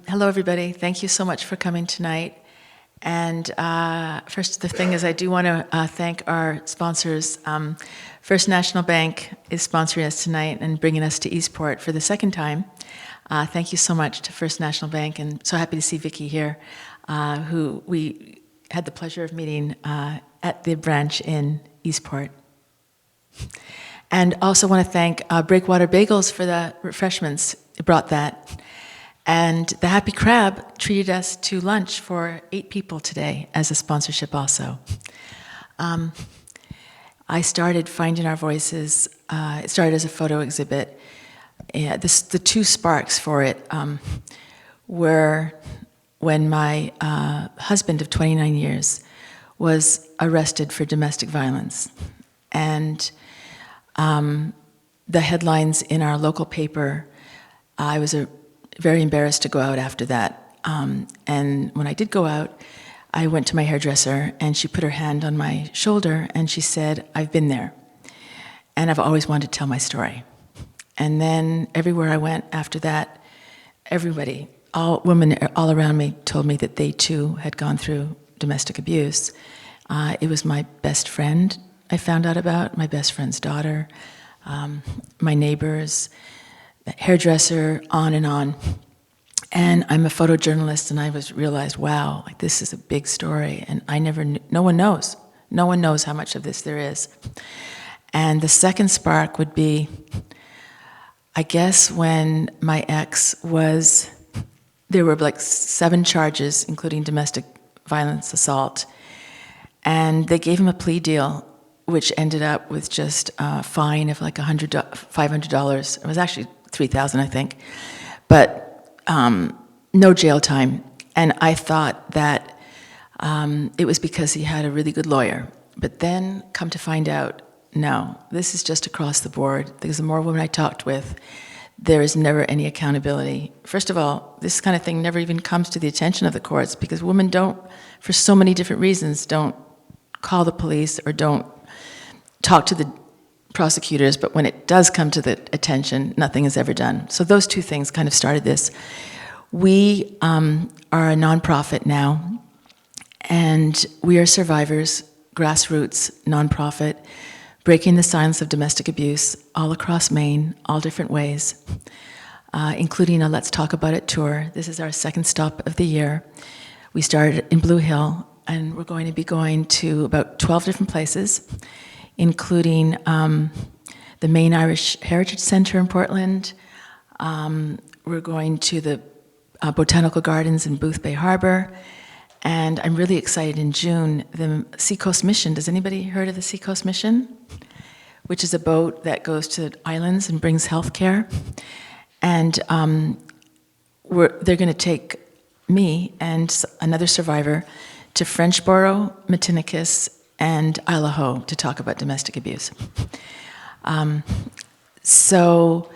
Hello, everybody. Thank you so much for coming tonight. And first, the thing is, I do want to thank our sponsors. First National Bank is sponsoring us tonight and bringing us to Eastport for the second time. Thank you so much to First National Bank, and so happy to see Vicki here, who we had the pleasure of meeting at the branch in Eastport. And also want to thank Breakwater Bagels for the refreshments. They brought that. And the Happy Crab treated us to lunch for 8 people today as a sponsorship also. I started Finding Our Voices. It started as a photo exhibit. Yeah, the two sparks for it were when my husband of 29 years was arrested for domestic violence. And the headlines in our local paper, I was very embarrassed to go out after that. And when I did go out, I went to my hairdresser and she put her hand on my shoulder and she said, "I've been there. And I've always wanted to tell my story." And then everywhere I went after that, everybody, all women all around me told me that they too had gone through domestic abuse. It was my best friend I found out about, my best friend's daughter, my neighbors, hairdresser, on and on. And I'm a photojournalist, and I realized, wow, like this is a big story, and I never knew, no one knows how much of this there is. And the second spark would be, I guess when my ex there were like 7 charges, including domestic violence, assault, and they gave him a plea deal, which ended up with just a fine of like $500. It was actually $3,000, I think, but no jail time. And I thought that it was because he had a really good lawyer. But then, come to find out, no, this is just across the board. Because the more women I talked with, there is never any accountability. First of all, this kind of thing never even comes to the attention of the courts because women don't, for so many different reasons, don't call the police or don't talk to the prosecutors, but when it does come to the attention, nothing is ever done. So those two things kind of started this. We are a nonprofit now, and we are survivors, grassroots nonprofit, breaking the silence of domestic abuse all across Maine, all different ways, including a Let's Talk About It tour. This is our second stop of the year. We started in Blue Hill, and we're going to be going to about 12 different places, including the Maine Irish Heritage Center in Portland. We're going to the Botanical Gardens in Booth Bay Harbor. And I'm really excited in June, the Seacoast Mission. Does anybody heard of the Seacoast Mission? Which is a boat that goes to islands and brings health care. And they're going to take me and another survivor to Frenchboro, Matinicus, and Idaho to talk about domestic abuse. So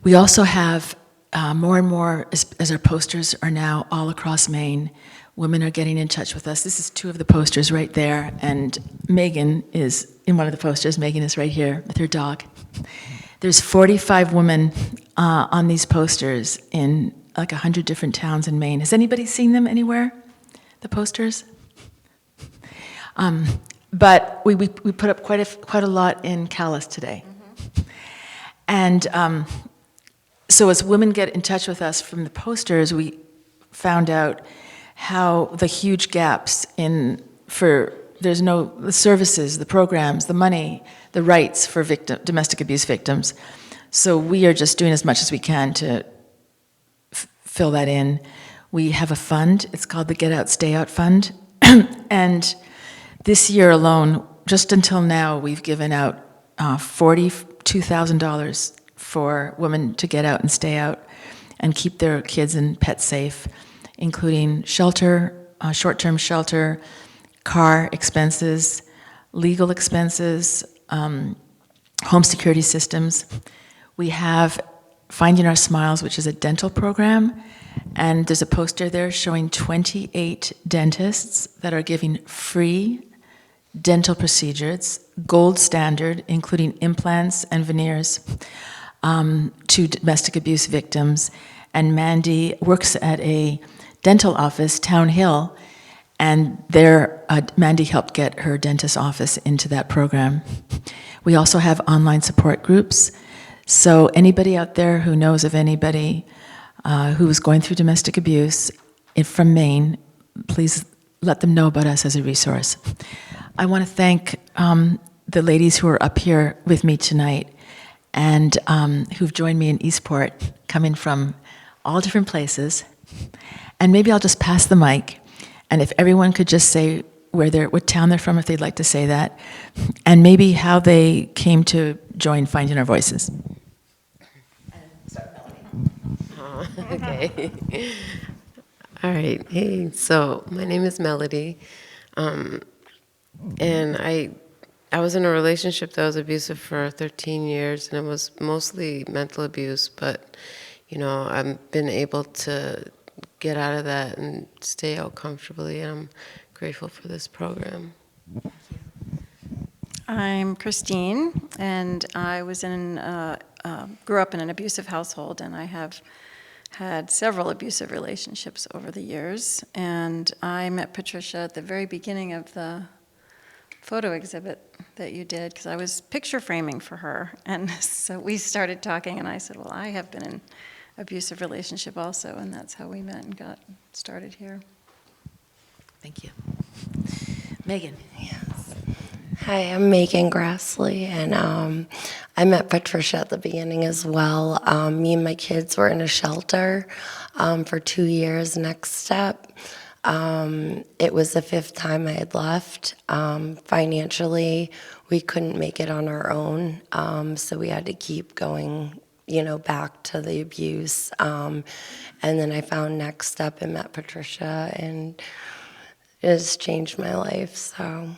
we also have more and more, as our posters are now all across Maine, women are getting in touch with us. This is 2 of the posters right there, and Megan is in one of the posters. Megan is right here with her dog. There's 45 women on these posters in like 100 different towns in Maine. Has anybody seen them anywhere, the posters? But we put up quite a lot in Calais today. Mm-hmm. And so as women get in touch with us from the posters, we found out how the huge gaps there's no the services, the programs, the money, the rights for domestic abuse victims. So we are just doing as much as we can to fill that in. We have a fund. It's called the Get Out, Stay Out Fund. And this year alone, just until now, we've given out $42,000 for women to get out and stay out and keep their kids and pets safe, including shelter, short-term shelter, car expenses, legal expenses, home security systems. We have Finding Our Smiles, which is a dental program, and there's a poster there showing 28 dentists that are giving free dental procedures, gold standard, including implants and veneers, to domestic abuse victims. and Mandy works at a dental office, Town Hill, and there Mandy helped get her dentist office into that program. We also have online support groups, so anybody out there who knows of anybody who is going through domestic abuse from Maine, please let them know about us as a resource. I want to thank the ladies who are up here with me tonight and who've joined me in Eastport, coming from all different places. And maybe I'll just pass the mic, and if everyone could just say what town they're from, if they'd like to say that, and maybe how they came to join Finding Our Voices. Okay. All right. Hey, so my name is Melody, and I was in a relationship that was abusive for 13 years, and it was mostly mental abuse. But I've been able to get out of that and stay out comfortably, and I'm grateful for this program. I'm Christine, and I was grew up in an abusive household, and I have had several abusive relationships over the years. And I met Patricia at the very beginning of the photo exhibit that you did, because I was picture framing for her. And so we started talking, and I said, well, I have been in abusive relationship also, and that's how we met and got started here. Thank you. Megan. Yes. Hi, I'm Megan Grassley, and I met Patricia at the beginning as well. Me and my kids were in a shelter for 2 years, Next Step. It was the 5th time I had left. Financially, we couldn't make it on our own, so we had to keep going, back to the abuse. And then I found Next Step and met Patricia, and it has changed my life, so.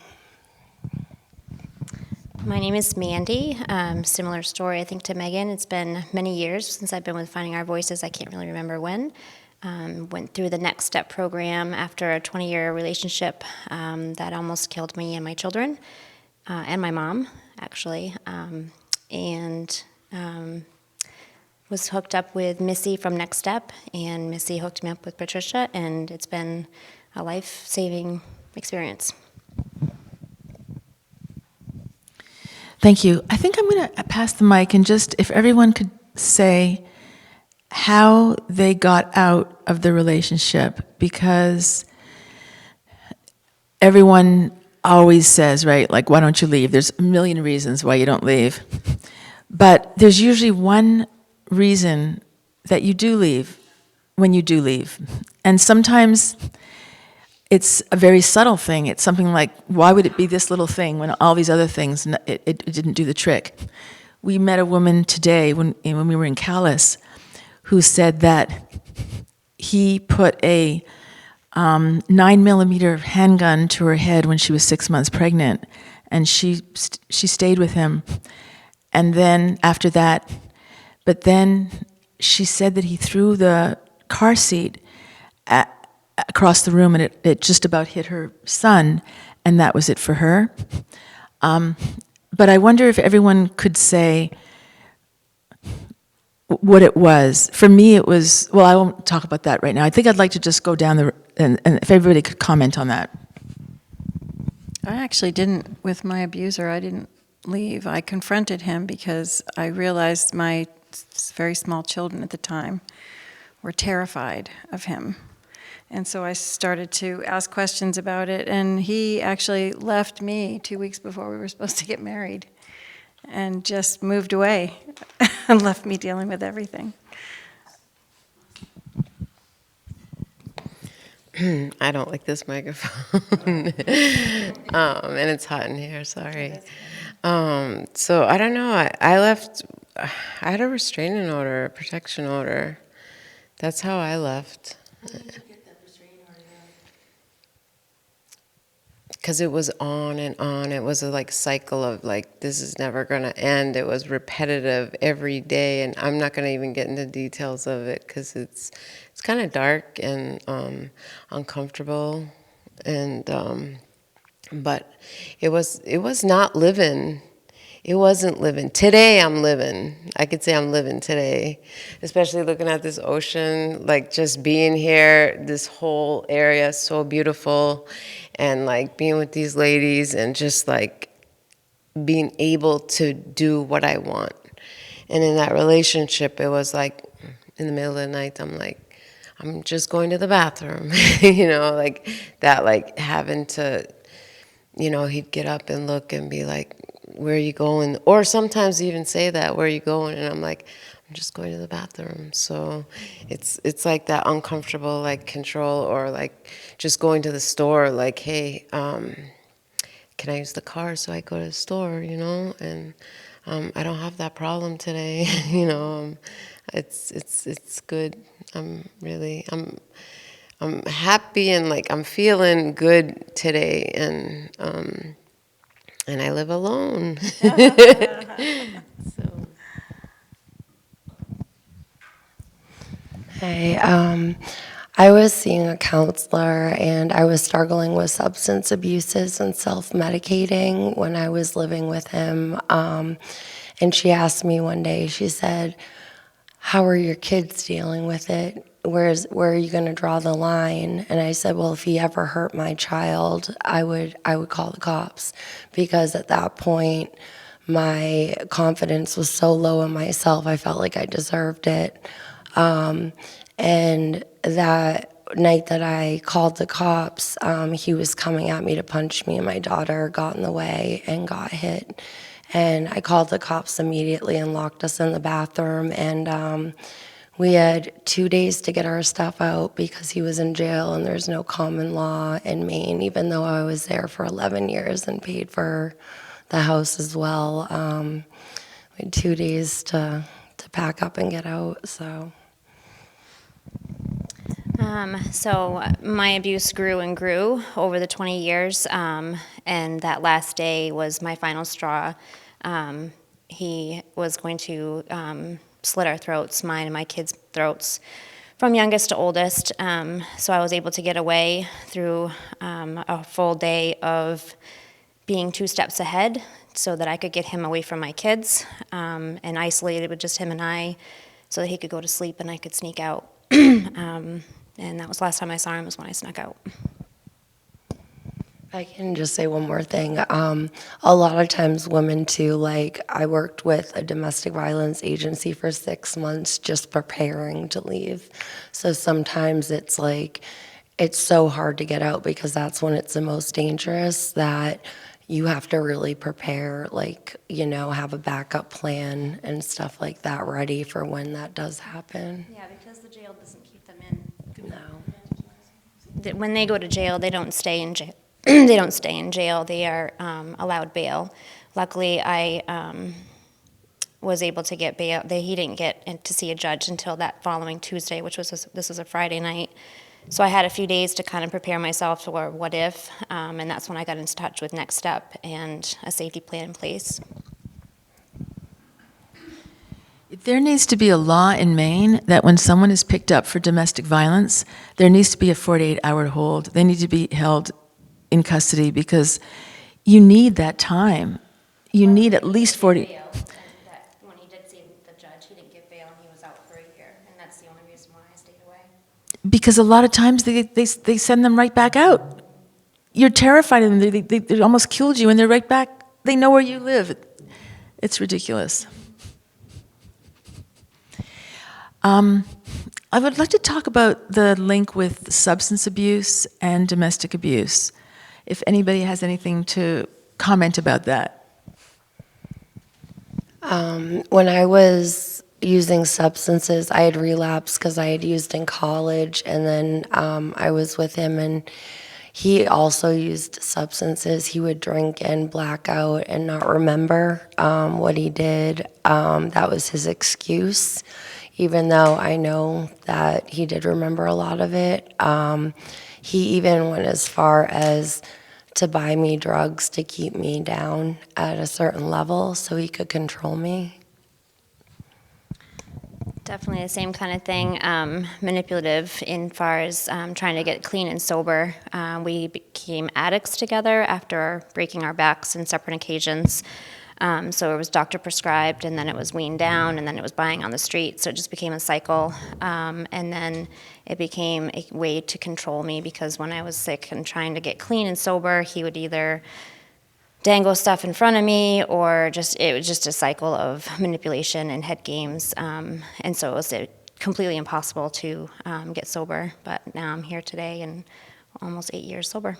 My name is Mandy. Similar story, I think, to Megan. It's been many years since I've been with Finding Our Voices. I can't really remember when. Went through the Next Step program after a 20-year relationship that almost killed me and my children, and my mom, actually. And was hooked up with Missy from Next Step, and Missy hooked me up with Patricia, and it's been a life-saving experience. Thank you. I think I'm going to pass the mic, and just if everyone could say how they got out of the relationship, because everyone always says, right, like, why don't you leave? There's a million reasons why you don't leave. But there's usually one reason that you do leave when you do leave. And sometimes it's a very subtle thing. It's something like, why would it be this little thing when all these other things, it didn't do the trick? We met a woman today when we were in Calais who said that he put a 9mm handgun to her head when she was 6 months pregnant, and she stayed with him. And then after that, but then she said that he threw the car seat across the room, and it just about hit her son, and that was it for her. But I wonder if everyone could say what it was. For me, it was, well, I won't talk about that right now. I think I'd like to just go down and if everybody could comment on that. I actually didn't, with my abuser, I didn't leave. I confronted him because I realized my very small children at the time were terrified of him. And so I started to ask questions about it, and he actually left me 2 weeks before we were supposed to get married and just moved away and left me dealing with everything. I don't like this microphone. And it's hot in here, sorry. So I don't know, I left, I had a restraining order, a protection order. That's how I left. Because it was on and on. It was a cycle of this is never going to end. It was repetitive every day, and I'm not going to even get into details of it because it's kind of dark and uncomfortable, and but it was not living. it wasn't living. Today I'm living. I could say I'm living today, especially looking at this ocean, like just being here, this whole area is so beautiful, and like being with these ladies and just like being able to do what I want. And in that relationship, it was like in the middle of the night, I'm like, I'm just going to the bathroom, like that, like having to, he'd get up and look and be like, where are you going? Or sometimes even say that, where are you going? And I'm like, I'm just going to the bathroom. So it's like that uncomfortable, like control, or like just going to the store, like, hey, can I use the car so I go to the store, and I don't have that problem today, it's good. I'm happy, and like I'm feeling good today, and I live alone. So. I was seeing a counselor, and I was struggling with substance abuses and self-medicating when I was living with him. And she asked me one day, she said, how are your kids dealing with it? Where are you going to draw the line? And I said, well, if he ever hurt my child, I would call the cops, because at that point my confidence was so low in myself, I felt like I deserved it. And that night that I called the cops, he was coming at me to punch me, and my daughter got in the way and got hit. And I called the cops immediately and locked us in the bathroom. And we had 2 days to get our stuff out because he was in jail, and there's no common law in Maine, even though I was there for 11 years and paid for the house as well. We had 2 days to pack up and get out, so. So my abuse grew and grew over the 20 years, and that last day was my final straw. He was going to slit our throats, mine and my kids' throats, from youngest to oldest. So I was able to get away through a full day of being 2 steps ahead so that I could get him away from my kids, and isolated with just him and I, so that he could go to sleep and I could sneak out. And that was the last time I saw him, was when I snuck out. I can just say one more thing. A lot of times women too, like I worked with a domestic violence agency for 6 months just preparing to leave. So sometimes it's like, it's so hard to get out because that's when it's the most dangerous, that you have to really prepare, like, have a backup plan and stuff like that ready for when that does happen. Yeah, because the jail doesn't keep them in. No. When they go to jail, they don't stay in jail. They don't stay in jail. They are allowed bail. Luckily, I was able to get bail. He didn't get in to see a judge until that following Tuesday, which was this was a Friday night. So I had a few days to kind of prepare myself for what if, and that's when I got in touch with Next Step and a safety plan in place. There needs to be a law in Maine that when someone is picked up for domestic violence, there needs to be a 48-hour hold. They need to be held in custody because you need that time. You need at least 40. When he did see the judge, he didn't get bail, and he was out for a year, and that's the only reason why I stayed away. Because a lot of times they send them right back out. You're terrified of them. They almost killed you, and they're right back. They know where you live. It's ridiculous. I would like to talk about the link with substance abuse and domestic abuse, if anybody has anything to comment about that. When I was using substances, I had relapsed because I had used in college, and then I was with him, and he also used substances. He would drink and black out and not remember what he did. That was his excuse, even though I know that he did remember a lot of it. He even went as far as to buy me drugs to keep me down at a certain level so he could control me. Definitely the same kind of thing, manipulative in far as trying to get clean and sober. We became addicts together after breaking our backs on separate occasions. So it was doctor prescribed, and then it was weaned down, and then it was buying on the street. So it just became a cycle. And then it became a way to control me, because when I was sick and trying to get clean and sober, he would either dangle stuff in front of me, or it was just a cycle of manipulation and head games. And so it was completely impossible to get sober. But now I'm here today and almost 8 years sober.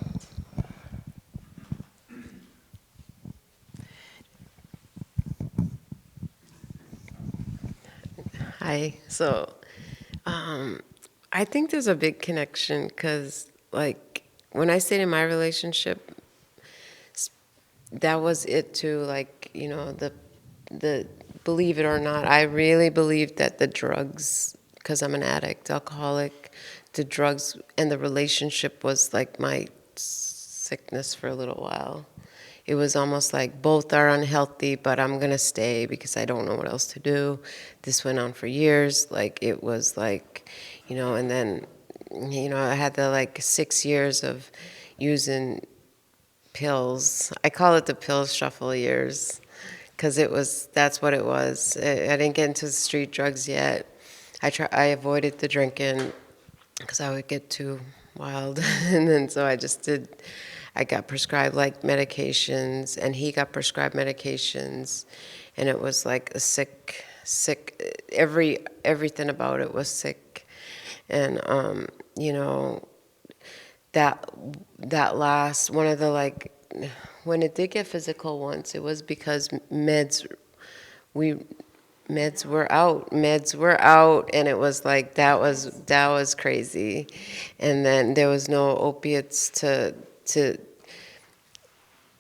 Hi. So, I think there's a big connection because, like, when I stayed in my relationship, that was it too. Like, you know, the believe it or not, I really believed that the drugs, because I'm an addict, alcoholic, the drugs and the relationship was like my sickness for a little while. It was almost like both are unhealthy, but I'm going to stay because I don't know what else to do. This went on for years. Like, it was like, you know, and then, you know, I had the like 6 years of using pills. I call it the pill shuffle years because that's what it was. I didn't get into the street drugs yet. I avoided the drinking because I would get too wild. And then so I got prescribed like medications, and he got prescribed medications, and it was like a sick, everything about it was sick. And, you know, that last, one of the like, when it did get physical once, it was because meds were out, and it was like, that was crazy. And then there was no opiates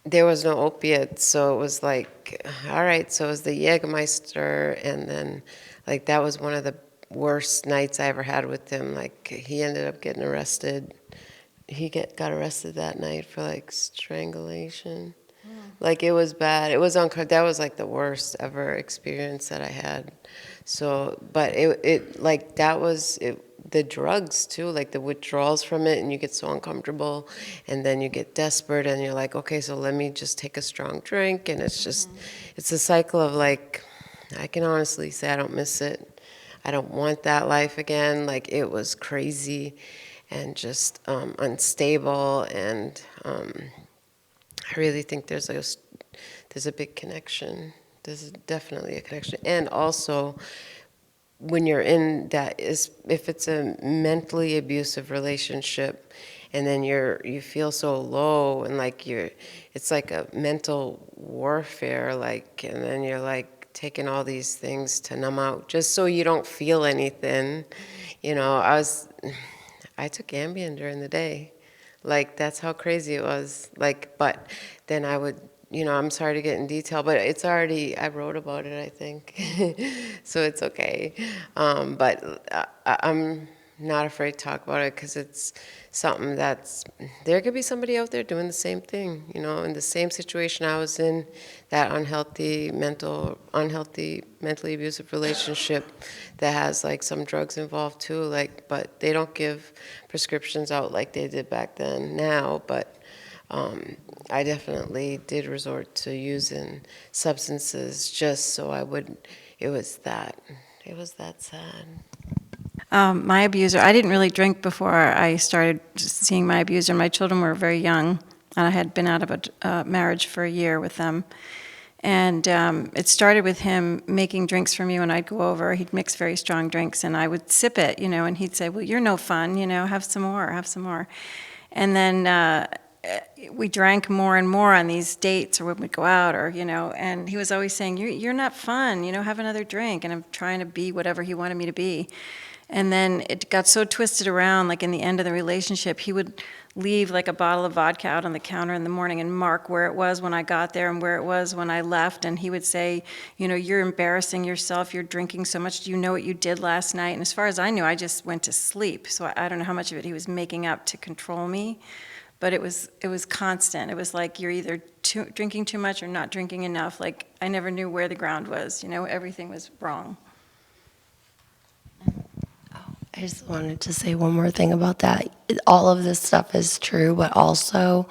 there was no opiates, so it was like, all right, so it was the Jägermeister, and then, like, that was one of the worst nights I ever had with him. Like, he ended up getting arrested. He got arrested that night for, like, strangulation. Like, it was bad. It was that was, like, the worst ever experience that I had. So, but it like, that was it. The drugs too, like the withdrawals from it, and you get so uncomfortable, and then you get desperate, and you're like, okay, so let me just take a strong drink, and it's just, it's a cycle of like, I can honestly say I don't miss it. I don't want that life again. Like, it was crazy and just unstable, and I really think there's a big connection. There's definitely a connection, and also, when you're in that, if it's a mentally abusive relationship, and then you feel so low, and like it's like a mental warfare, like, and then you're like taking all these things to numb out just so you don't feel anything. You know, I took Ambien during the day. Like, that's how crazy it was. Like, but then I would, you know, I'm sorry to get in detail, but it's already, I wrote about it, I think. So it's okay. But I'm not afraid to talk about it because it's something there could be somebody out there doing the same thing, you know, in the same situation I was in, that unhealthy, mentally abusive relationship that has like some drugs involved too, like, but they don't give prescriptions out like they did back then now, but I definitely did resort to using substances just so it was that sad. My abuser, I didn't really drink before I started seeing my abuser. My children were very young, and I had been out of a marriage for a year with them. And it started with him making drinks for me when I'd go over. He'd mix very strong drinks, and I would sip it, you know, and he'd say, well, you're no fun, you know, have some more, have some more. And then we drank more and more on these dates or when we'd go out, or, you know, and he was always saying, you're not fun, you know, have another drink. And I'm trying to be whatever he wanted me to be. And then it got so twisted around, like in the end of the relationship, he would leave like a bottle of vodka out on the counter in the morning and mark where it was when I got there and where it was when I left. And he would say, you know, you're embarrassing yourself, you're drinking so much, do you know what you did last night? And as far as I knew, I just went to sleep. So I don't know how much of it he was making up to control me. But it was constant. It was like you're either drinking too much or not drinking enough. Like, I never knew where the ground was. You know, everything was wrong. I just wanted to say one more thing about that. All of this stuff is true, but also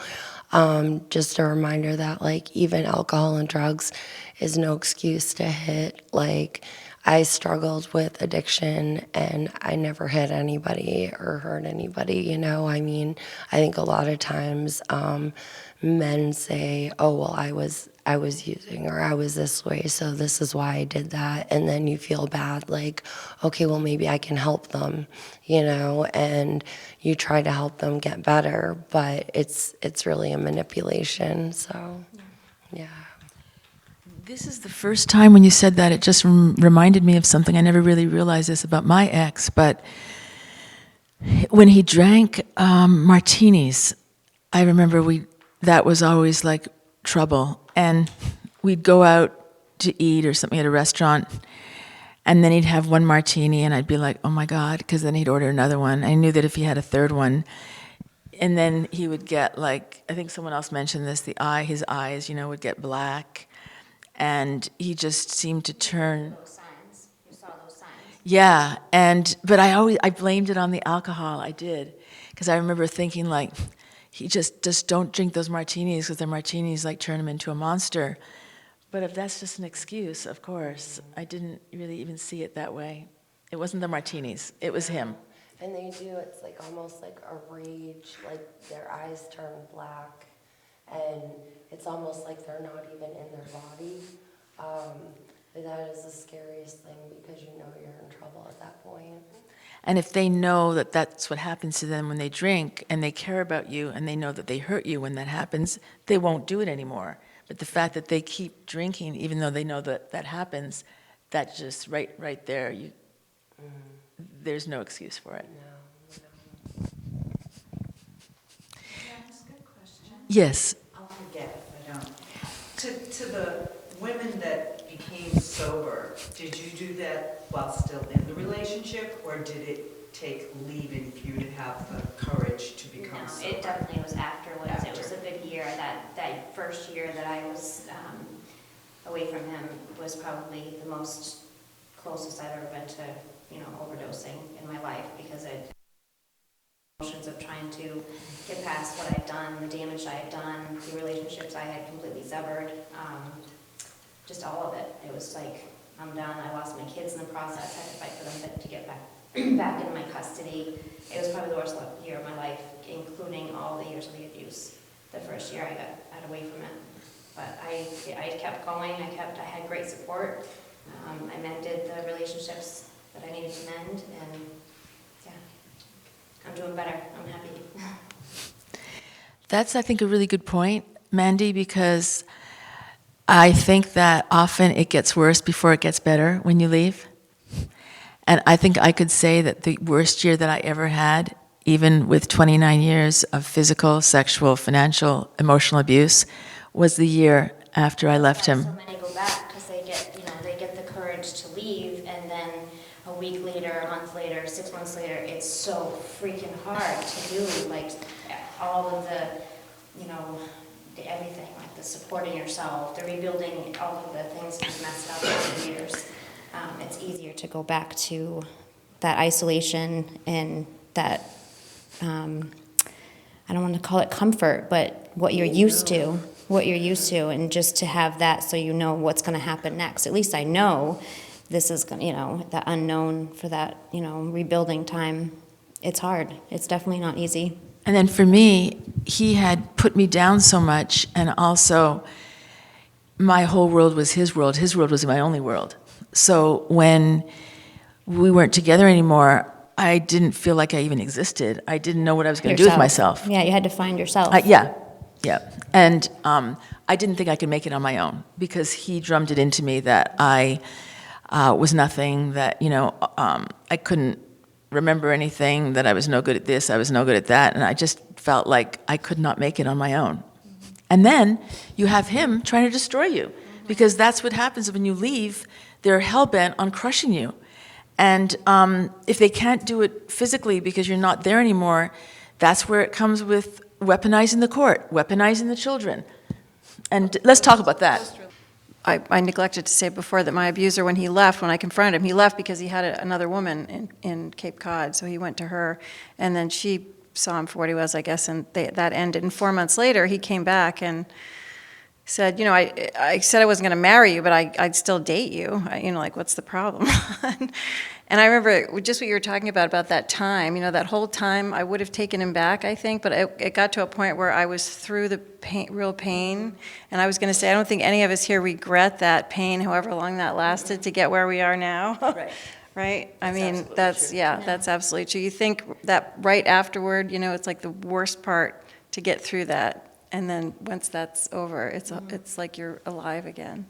Just a reminder that, like, even alcohol and drugs is no excuse to hit. Like, I struggled with addiction and I never hit anybody or hurt anybody, you know? I mean, I think a lot of times men say, oh, well, I was using, or I was this way, so this is why I did that. And then you feel bad, like, okay, well, maybe I can help them, you know? And you try to help them get better, but it's really a manipulation, so, yeah. This is the first time when you said that, it just reminded me of something. I never really realized this about my ex, but when he drank martinis, I remember that was always like trouble. And we'd go out to eat or something at a restaurant, and then he'd have one martini, and I'd be like, oh my God, because then he'd order another one. I knew that if he had a third one, and then he would get, like, I think someone else mentioned this, his eyes, would get black. And he just seemed to turn. Those signs. You saw those signs. Yeah, but I blamed it on the alcohol. I did, because I remember thinking, like, he just don't drink those martinis, because the martinis like turn him into a monster. But if that's just an excuse, of course, I didn't really even see it that way. It wasn't the martinis; it was him. And they do, it's like almost like a rage, like their eyes turn black, and it's almost like they're not even in their body. That is the scariest thing, because you know you're in trouble at that point. And if they know that that's what happens to them when they drink, and they care about you, and they know that they hurt you when that happens, they won't do it anymore. But the fact that they keep drinking, even though they know that that happens, that's just right there. There's no excuse for it. No. Can I ask a question? Yes. I'll forget if I don't. To the women that became sober, did you do that while still in the relationship, or did it take leaving for you to have the courage to become No, sober? it definitely was afterwards. It was After. a good year. That first year that I was away from him was probably the most closest I've ever been to, overdosing in my life, because emotions of trying to get past what I'd done, the damage I had done, the relationships I had completely severed, just all of it. It was like, I'm done. I lost my kids in the process. I had to fight for them to get back in my custody. It was probably the worst year of my life, including all the years of the abuse. The first year I got away from it. But I kept going. I had great support. I mended the relationships that I needed to mend, and yeah, I'm doing better. I'm happy. That's, I think, a really good point, Mandy, because I think that often it gets worse before it gets better when you leave. And I think I could say that the worst year that I ever had, even with 29 years of physical, sexual, financial, emotional abuse, was the year after I left him. So many go back because they get the courage to leave, and then a week later, a month later, 6 months later, it's so freaking hard to do, like, all of the, everything, like the supporting yourself, the rebuilding all of the things you've messed up over the years. It's easier to go back to that isolation and that, I don't want to call it comfort, but what you're used to, and just to have that so you know what's going to happen next. At least I know this is, the unknown for that, rebuilding time. It's hard. It's definitely not easy. And then for me, he had put me down so much, and also my whole world was his world. His world was my only world. So when we weren't together anymore, I didn't feel like I even existed. I didn't know what I was going to do with myself. Yeah, you had to find yourself. Yeah. And I didn't think I could make it on my own, because he drummed it into me that I was nothing, that, I couldn't remember anything, that I was no good at this, I was no good at that, and I just felt like I could not make it on my own. And then you have him trying to destroy you, because that's what happens when you leave. They're hell-bent on crushing you. And if they can't do it physically because you're not there anymore, that's where it comes with weaponizing the court, weaponizing the children. And let's talk about that. I neglected to say before that my abuser, when I confronted him, he left because he had another woman in Cape Cod, so he went to her, and then she saw him for what he was, I guess, and that ended. And 4 months later, he came back and said, I said I wasn't going to marry you, but I'd still date you. Like, what's the problem? And I remember just what you were talking about that time, that whole time I would have taken him back, I think, but it got to a point where I was through the real pain, and I was going to say, I don't think any of us here regret that pain, however long that lasted, to get where we are now. Right. Right? I mean, that's absolutely true. You think that right afterward, it's like the worst part to get through that. And then once that's over, it's like you're alive again.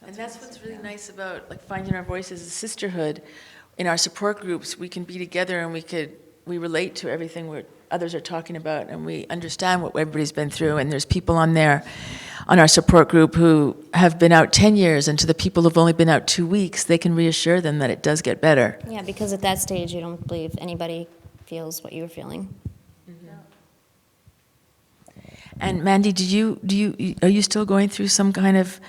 And that's what's really nice about like finding our voice as a sisterhood. In our support groups, we can be together and we relate to everything what others are talking about, and we understand what everybody's been through. And there's people on our support group who have been out 10 years, and to the people who've only been out 2 weeks, they can reassure them that it does get better. Yeah, because at that stage, you don't believe anybody feels what you were feeling. And Mandy, are you still going through some kind of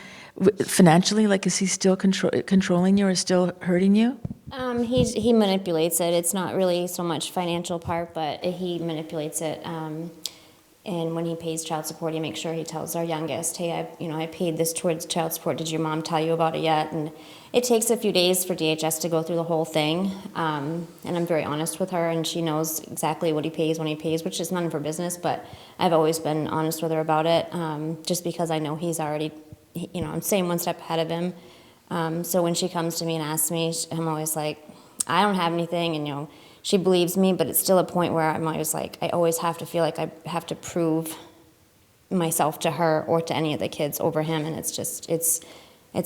financially? Like, is he still controlling you or still hurting you? He manipulates it. It's not really so much financial part, but he manipulates it. And when he pays child support, he makes sure he tells our youngest, "Hey, I paid this towards child support. Did your mom tell you about it yet?" And it takes a few days for DHS to go through the whole thing. And I'm very honest with her, and she knows exactly what he pays when he pays, which is none of her business. But I've always been honest with her about it, just because I know he's already, I'm staying one step ahead of him. So when she comes to me and asks me, I'm always like, I don't have anything, and she believes me, but it's still a point where I'm always like, I always have to feel like I have to prove myself to her or to any of the kids over him, and it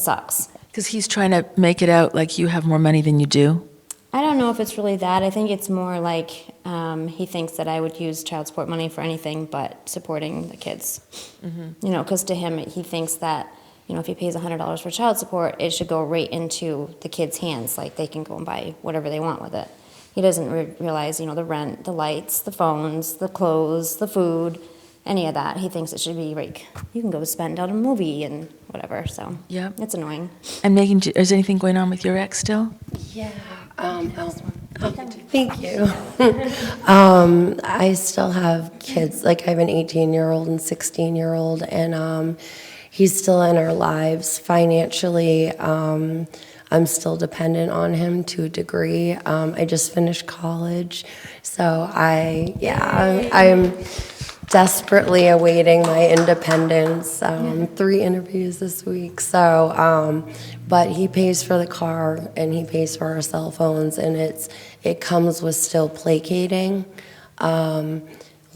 sucks. Because he's trying to make it out like you have more money than you do? I don't know if it's really that. I think it's more like he thinks that I would use child support money for anything but supporting the kids. Mm-hmm. Because to him, he thinks that, if he pays $100 for child support, it should go right into the kids' hands. Like, they can go and buy whatever they want with it. He doesn't realize, the rent, the lights, the phones, the clothes, the food, any of that. He thinks it should be like, you can go spend on a movie and whatever. So yeah, it's annoying. And Megan, is anything going on with your ex still? Yeah. Thank you. I still have kids. Like, I have an 18-year-old and 16-year-old, and he's still in our lives financially. I'm still dependent on him to a degree. I just finished college, so I'm desperately awaiting my independence. 3 interviews this week. So, but he pays for the car and he pays for our cell phones, and it comes with still placating.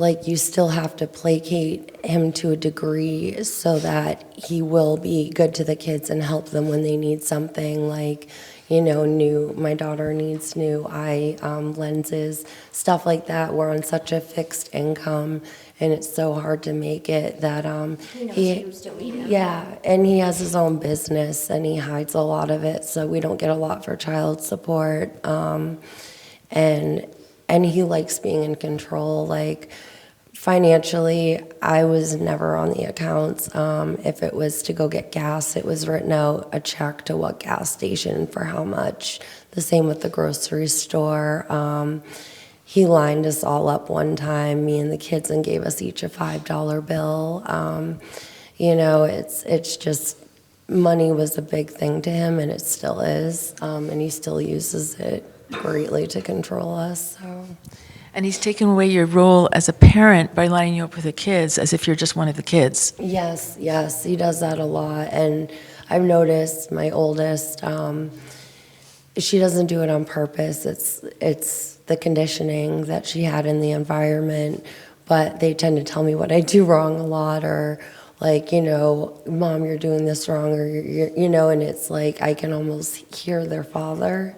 Like, you still have to placate him to a degree so that he will be good to the kids and help them when they need something, like, my daughter needs new eye lenses, stuff like that. We're on such a fixed income, and it's so hard to make it that and he has his own business, and he hides a lot of it, so we don't get a lot for child support. And he likes being in control. Like, financially, I was never on the accounts. If it was to go get gas, it was written out a check to what gas station for how much. The same with the grocery store. He lined us all up one time, me and the kids, and gave us each a $5 bill. It's just, money was a big thing to him, and it still is. And he still uses it greatly to control us. So. And he's taken away your role as a parent by lining you up with the kids as if you're just one of the kids. Yes, he does that a lot. And I've noticed my oldest, she doesn't do it on purpose. It's the conditioning that she had in the environment, but they tend to tell me what I do wrong a lot, or like, Mom, you're doing this wrong, or and it's like I can almost hear their father,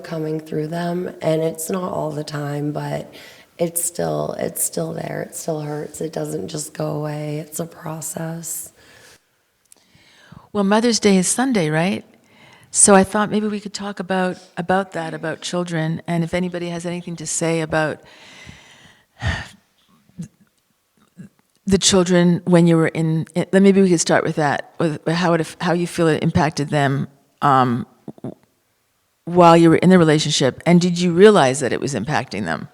coming through them. And it's not all the time, but it's still there. It still hurts. It doesn't just go away. It's a process. Well, Mother's Day is Sunday, right? So I thought maybe we could talk about that, about children, and if anybody has anything to say about the children when you were in, maybe we could start with that, with how you feel it impacted them while you were in the relationship, and did you realize that it was impacting them?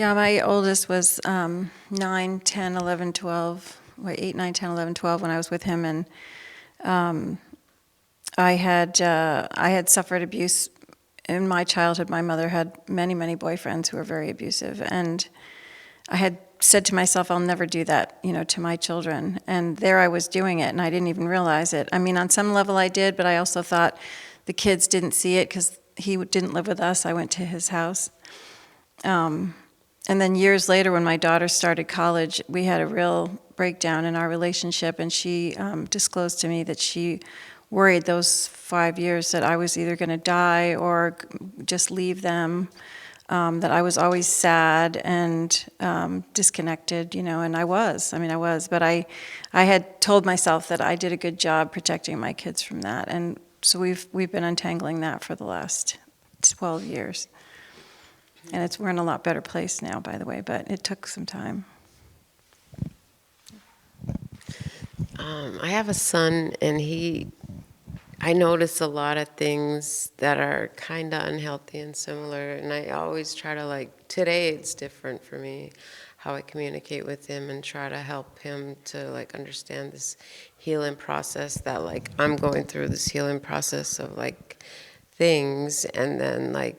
Yeah, my oldest was 9, 10, 11, 12, 8, 9, 10, 11, 12 when I was with him, and I had suffered abuse in my childhood. My mother had many, many boyfriends who were very abusive, and I had said to myself, I'll never do that, to my children. And there I was doing it, and I didn't even realize it. I mean, on some level I did, but I also thought the kids didn't see it because he didn't live with us. I went to his house. And then years later, when my daughter started college, we had a real breakdown in our relationship, and she disclosed to me that she worried those 5 years that I was either going to die or just leave them, that I was always sad and disconnected, and I was, but I had told myself that I did a good job protecting my kids from that, and so we've been untangling that for the last 12 years. And we're in a lot better place now, by the way, but it took some time. I have a son, and I notice a lot of things that are kind of unhealthy and similar, and I always try to, today it's different for me, how I communicate with him and try to help him to, understand this healing process that, I'm going through this healing process of, things, and then,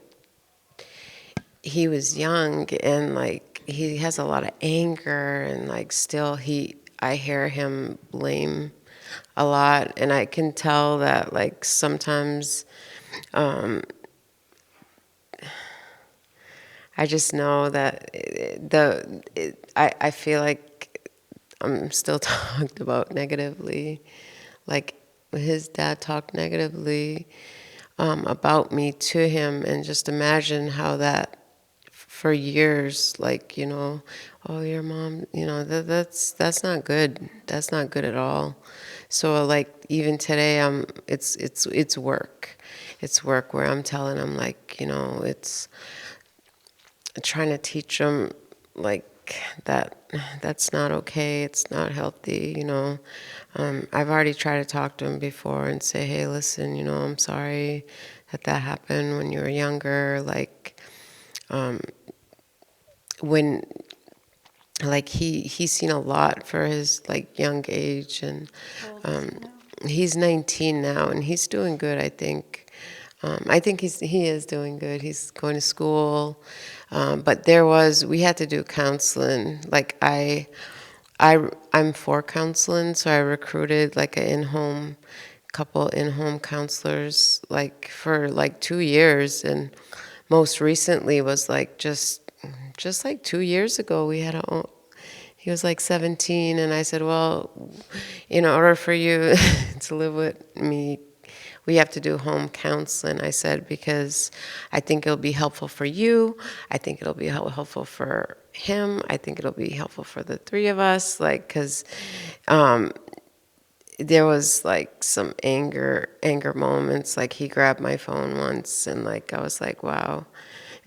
he was young, and, he has a lot of anger, and, still I hear him blame a lot, and I can tell that sometimes I just know that I feel like I'm still talked about negatively, his dad talked negatively about me to him, and just imagine how that for years, oh, your mom, that's not good. That's not good at all. So even today, it's work. It's work where I'm telling him it's trying to teach him that's not okay. It's not healthy. I've already tried to talk to him before and say, hey, listen, I'm sorry that happened when you were younger. When he's seen a lot for his young age, and he's 19 now, and he's doing good, I think. I think he is doing good. He's going to school, but we had to do counseling. I'm for counseling, so I recruited a couple in-home counselors for 2 years, and most recently was just 2 years ago, he was 17, and I said, well, in order for you to live with me, we have to do home counseling. I said, because I think it'll be helpful for you. I think it'll be helpful for him. I think it'll be helpful for the three of us, because there was some anger moments. He grabbed my phone once, and I was wow.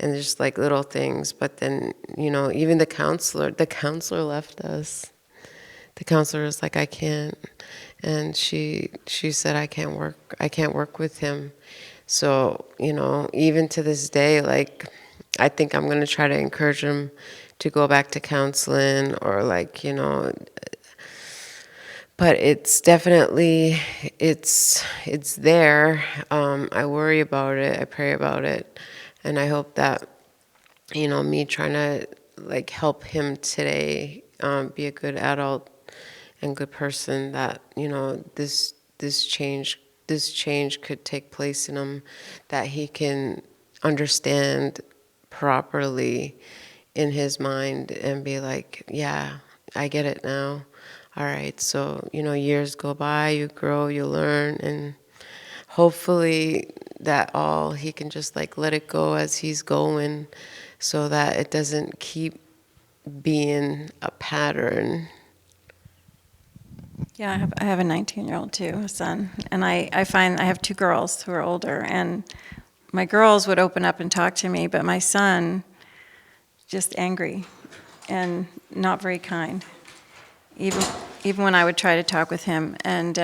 And just little things, but then even the counselor left us. The counselor was I can't, and she said I can't work with him. So even to this day, I think I'm gonna try to encourage him to go back to counseling, or but it's definitely it's there. I worry about it. I pray about it. And I hope that, me trying to help him today be a good adult and good person, that, this change could take place in him, that he can understand properly in his mind and be yeah, I get it now. All right, so, years go by, you grow, you learn, and hopefully that all he can just let it go as he's going, so that it doesn't keep being a pattern. Yeah, I have a 19-year-old too, a son, and I find I have 2 girls who are older, and my girls would open up and talk to me, but my son, just angry and not very kind, even when I would try to talk with him. And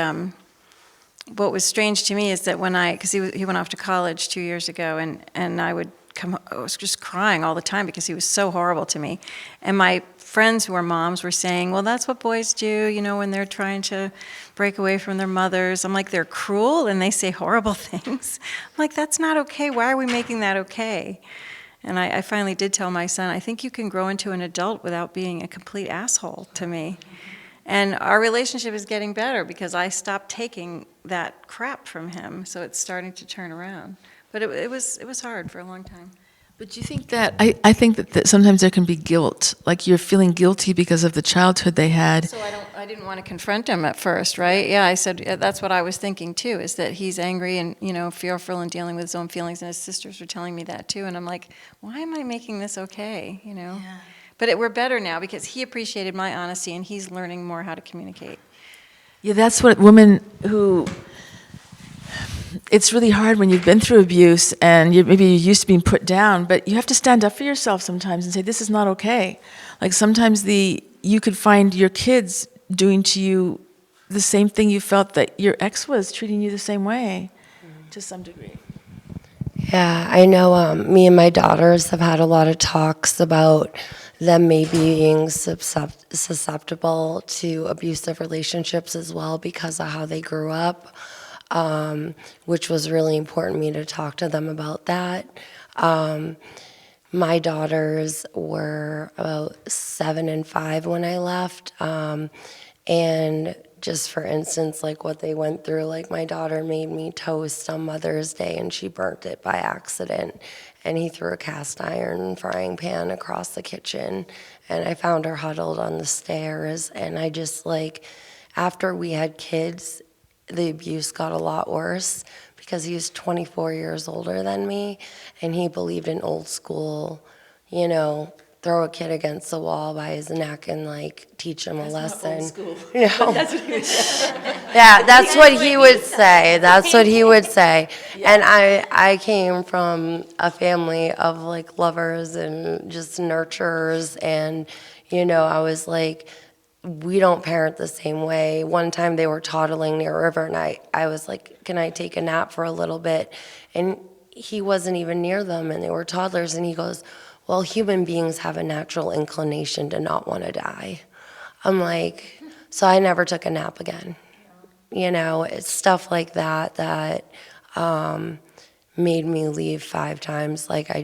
what was strange to me is that because he went off to college 2 years ago, and I would I was just crying all the time because he was so horrible to me. And my friends who are moms were saying, well, that's what boys do, you know, when they're trying to break away from their mothers. I'm like, they're cruel and they say horrible things. I'm like, that's not okay. Why are we making that okay? And I finally did tell my son, I think you can grow into an adult without being a complete asshole to me. And our relationship is getting better because I stopped taking that crap from him, so it's starting to turn around. But it was hard for a long time. But do you think that, I think that sometimes there can be guilt, like you're feeling guilty because of the childhood they had. So I didn't want to confront him at first, right? Yeah, I said, that's what I was thinking too, is that he's angry and, you know, fearful and dealing with his own feelings, and his sisters were telling me that too, and I'm like, why am I making this okay, you know? Yeah. But we're better now because he appreciated my honesty and he's learning more how to communicate. Yeah, that's what women who, it's really hard when you've been through abuse and maybe you're used to being put down, but you have to stand up for yourself sometimes and say, this is not okay. Like sometimes you could find your kids doing to you the same thing you felt that your ex was treating you the same way, to some degree. Yeah, I know me and my daughters have had a lot of talks about them maybe being susceptible to abusive relationships as well because of how they grew up, which was really important to me to talk to them about that. My daughters were about 7 and 5 when I left, and just for instance, like what they went through, like my daughter made me toast on Mother's Day and she burnt it by accident. And he threw a cast iron frying pan across the kitchen. And I found her huddled on the stairs. And I just like, after we had kids, the abuse got a lot worse because he was 24 years older than me. And he believed in old school, you know, throw a kid against the wall by his neck and like teach him a lesson. Not old school. You know? That's what he would say. Yeah, that's what he would say. That's what he would say. And I came from a family of like lovers and just nurturers, and you know, I was like, we don't parent the same way. One time they were toddling near a river and I was like, can I take a nap for a little bit? And he wasn't even near them and they were toddlers, and he goes, well, human beings have a natural inclination to not want to die. I'm like, so I never took a nap again. You know, it's stuff like that that made me leave 5 times. Like I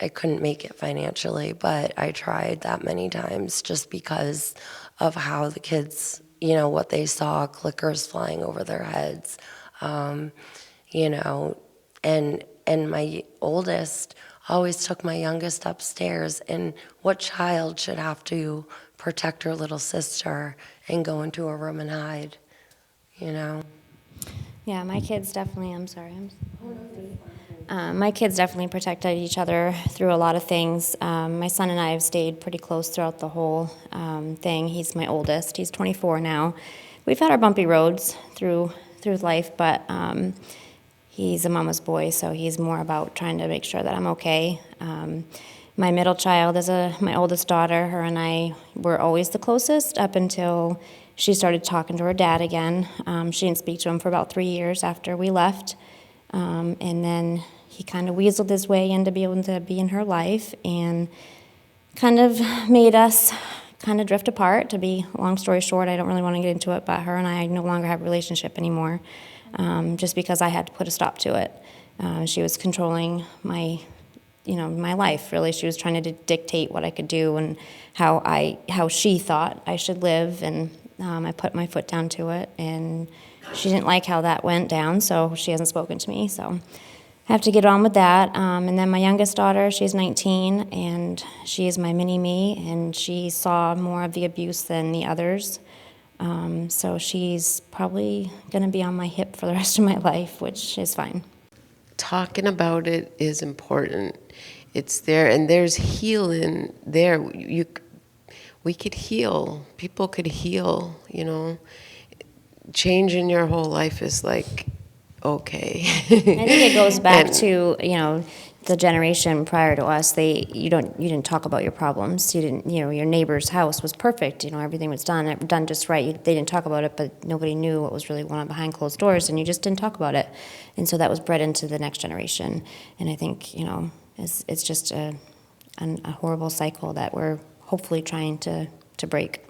couldn't make it financially, but I tried that many times just because of how the kids, you know, what they saw, clickers flying over their heads, you know, and my oldest always took my youngest upstairs, and what child should have to protect her little sister and go into a room and hide, you know? Yeah, my kids definitely, my kids definitely protected each other through a lot of things. My son and I have stayed pretty close throughout the whole thing. He's my oldest. He's 24 now. We've had our bumpy roads through life, but he's a mama's boy, so he's more about trying to make sure that I'm okay. My middle child is my oldest daughter. Her and I were always the closest up until she started talking to her dad again. She didn't speak to him for about 3 years after we left. And then he kind of weaseled his way into being able to be in her life and kind of made us kind of drift apart. To be long story short, I don't really want to get into it, but her and I no longer have a relationship anymore, just because I had to put a stop to it. She was controlling my life, really. She was trying to dictate what I could do and how she thought I should live, and I put my foot down to it, and she didn't like how that went down, so she hasn't spoken to me, so I have to get on with that. And then my youngest daughter, she's 19, and she is my mini-me, and she saw more of the abuse than the others, so she's probably going to be on my hip for the rest of my life, which is fine. Talking about it is important. It's there, and there's healing there. We could heal. People could heal, you know. Changing your whole life is like, okay. I think it goes back to, the generation prior to us. You didn't talk about your problems. You didn't, your neighbor's house was perfect. Everything was done just right. They didn't talk about it, but nobody knew what was really going on behind closed doors, and you just didn't talk about it. And so that was bred into the next generation. And I think, it's just a horrible cycle that we're hopefully trying to break.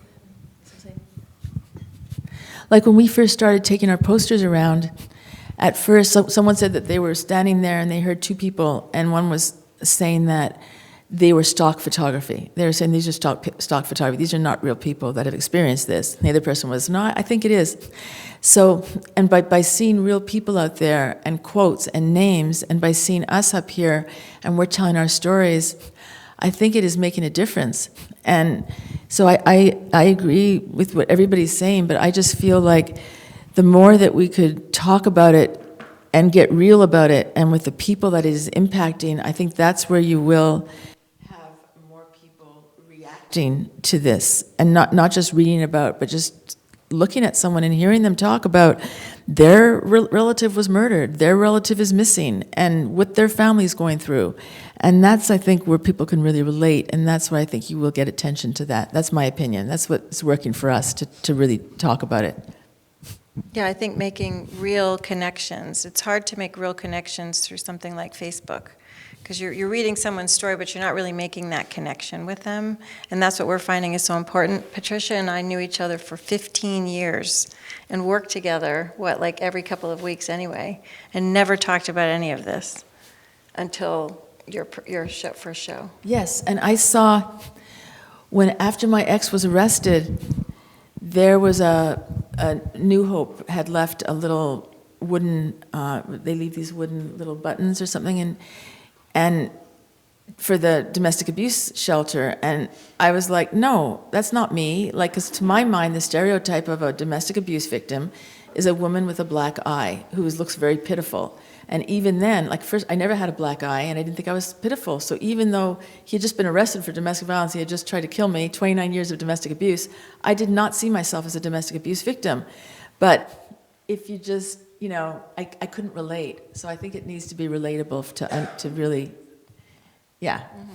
Like when we first started taking our posters around, at first someone said that they were standing there and they heard two people, and one was saying that they were stock photography. They were saying these are stock photography. These are not real people that have experienced this. And the other person was, no, I think it is. So, and by seeing real people out there and quotes and names, and by seeing us up here and we're telling our stories, I think it is making a difference. And so I agree with what everybody's saying, but I just feel like the more that we could talk about it and get real about it, and with the people that it is impacting, I think that's where you will have more people reacting to this, and not just reading about, but just looking at someone and hearing them talk about their relative was murdered, their relative is missing, and what their family's going through. And that's, I think, where people can really relate, and that's where I think you will get attention to that. That's my opinion. That's what's working for us, to really talk about it. Yeah, I think making real connections. It's hard to make real connections through something like Facebook, because you're reading someone's story, but you're not really making that connection with them. And that's what we're finding is so important. Patricia and I knew each other for 15 years and worked together, like every couple of weeks anyway, and never talked about any of this until your first show. Yes, and I saw after my ex was arrested, there was a New Hope had left a little wooden, they leave these wooden little buttons or something, and for the domestic abuse shelter, and I was like, no, that's not me. Like, 'cause to my mind, the stereotype of a domestic abuse victim is a woman with a black eye who looks very pitiful. And even then, like first, I never had a black eye, and I didn't think I was pitiful. So even though he had just been arrested for domestic violence, he had just tried to kill me, 29 years of domestic abuse, I did not see myself as a domestic abuse victim. But if you just, I couldn't relate. So I think it needs to be relatable to really, yeah. I want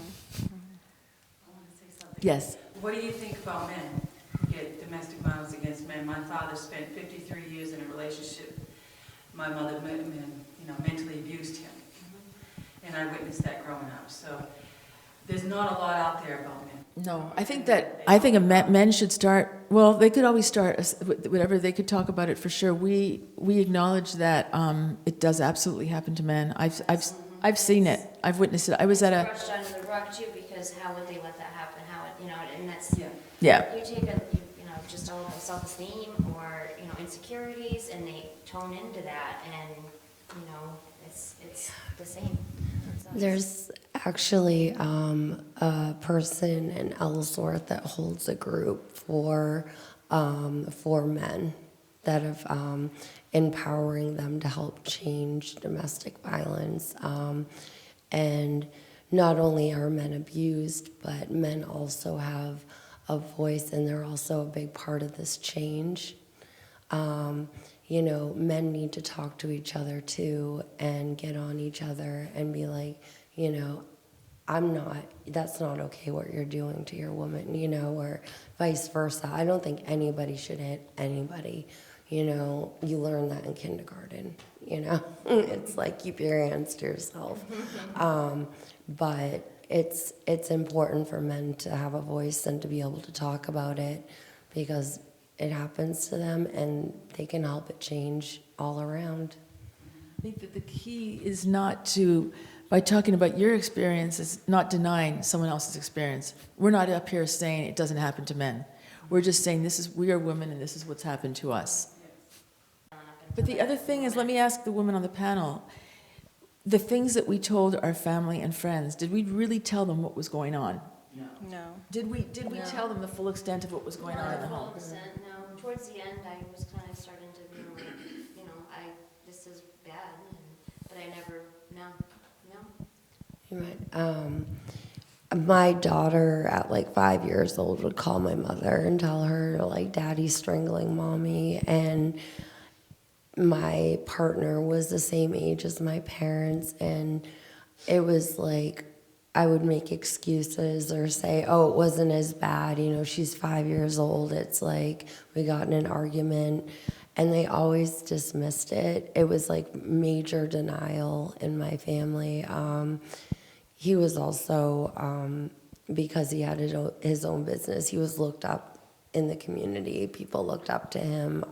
to say something. Yes. What do you think about men who get domestic violence against men? My father spent 53 years in a relationship. My mother mentally abused him. And I witnessed that growing up. So there's not a lot out there about men. No, I think men should start, well, they could always start, whatever, they could talk about it for sure. We acknowledge that it does absolutely happen to men. I've seen it. I've witnessed it. I was at a... Brushed under the rug too, because how would they let that happen? And that's... Yeah. You take just all the self-esteem or, insecurities, and they tone into that, and, it's the same. There's actually a person in Ellsworth that holds a group for men that have empowering them to help change domestic violence. And not only are men abused, but men also have a voice, and they're also a big part of this change. Men need to talk to each other too and get on each other and be like, that's not okay what you're doing to your woman, or vice versa. I don't think anybody should hit anybody. You learn that in kindergarten, It's like, keep your hands to yourself. But it's important for men to have a voice and to be able to talk about it, because it happens to them and they can help it change all around. I think that the key is not to, by talking about your experience, is not denying someone else's experience. We're not up here saying it doesn't happen to men. We're just saying we are women and this is what's happened to us. But the other thing is, let me ask the women on the panel, the things that we told our family and friends, did we really tell them what was going on? No. Did we tell them the full extent of what was going on in the home? No. Towards the end, I was kind of starting to be like, this is bad, but I never, no. Right. My daughter at 5 years old would call my mother and tell her Daddy's strangling mommy, and my partner was the same age as my parents, and it was I would make excuses or say, oh, it wasn't as bad, she's 5 years old, it's we got in an argument, and they always dismissed it. It was major denial in my family. he was also, because he had his own business, he was looked up in the community. People looked up to him.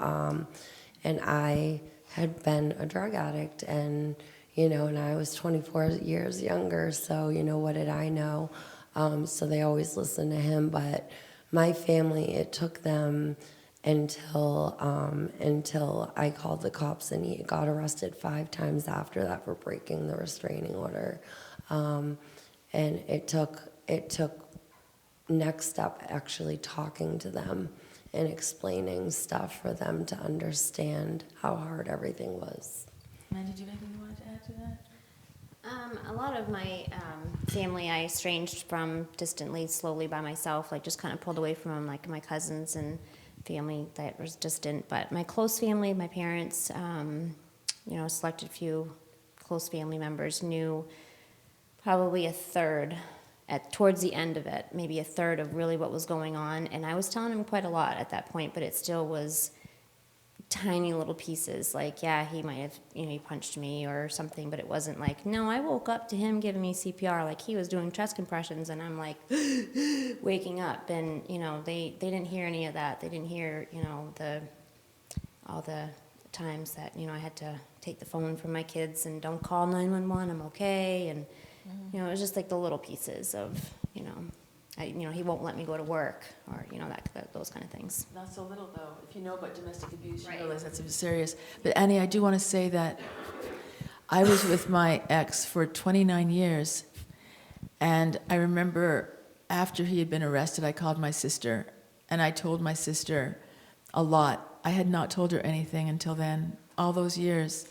And I had been a drug addict, and, and I was 24 years younger, so, what did I know? So they always listened to him. But my family, it took them until I called the cops, and he got arrested 5 times after that for breaking the restraining order. And it took next step actually talking to them and explaining stuff for them to understand how hard everything was. Mandy, do you have anything you wanted to add to that? A lot of my family I estranged from distantly, slowly by myself, like just kind of pulled away from them, like my cousins and family that was distant. But my close family, my parents, selected few close family members, knew probably a third towards the end of it, maybe a third of really what was going on. And I was telling him quite a lot at that point, but it still was tiny little pieces. Like, yeah, he might have, he punched me or something, but it wasn't like, no, I woke up to him giving me CPR. Like, he was doing chest compressions, and I'm like waking up. And, they didn't hear any of that. They didn't hear, all the times that, I had to take the phone from my kids and don't call 911, I'm okay. And, it was just like the little pieces of, he won't let me go to work, or, those kind of things. Not so little, though. If you know about domestic abuse, you Right. realize that's serious. But Annie, I do want to say that I was with my ex for 29 years, and I remember after he had been arrested, I called my sister, and I told my sister a lot. I had not told her anything until then, all those years.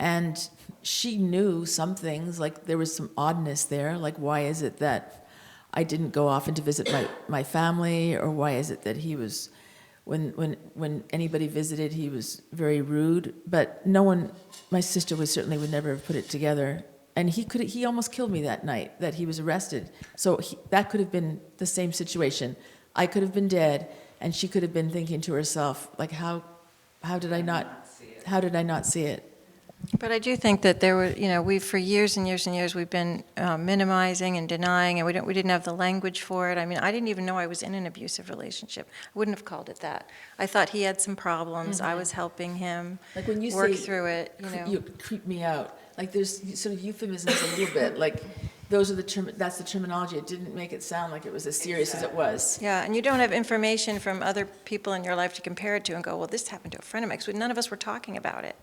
And she knew some things, like there was some oddness there, like why is it that I didn't go often to visit my family, or why is it that he was, when anybody visited, he was very rude. But no one, my sister would never have put it together. And he almost killed me that night that he was arrested. So that could have been the same situation. I could have been dead, and she could have been thinking to herself, like, how did I not see it? But I do think that there were, we for years and years and years, we've been minimizing and denying, and we didn't have the language for it. I mean, I didn't even know I was in an abusive relationship. I wouldn't have called it that. I thought he had some problems. I was helping him Like when you work say, through it. You creep me out. Like there's sort of euphemisms a little bit. Like that's the terminology. It didn't make it sound like it was as serious as it was. Yeah, and you don't have information from other people in your life to compare it to and go, well, this happened to a friend of mine, because none of us were talking about it.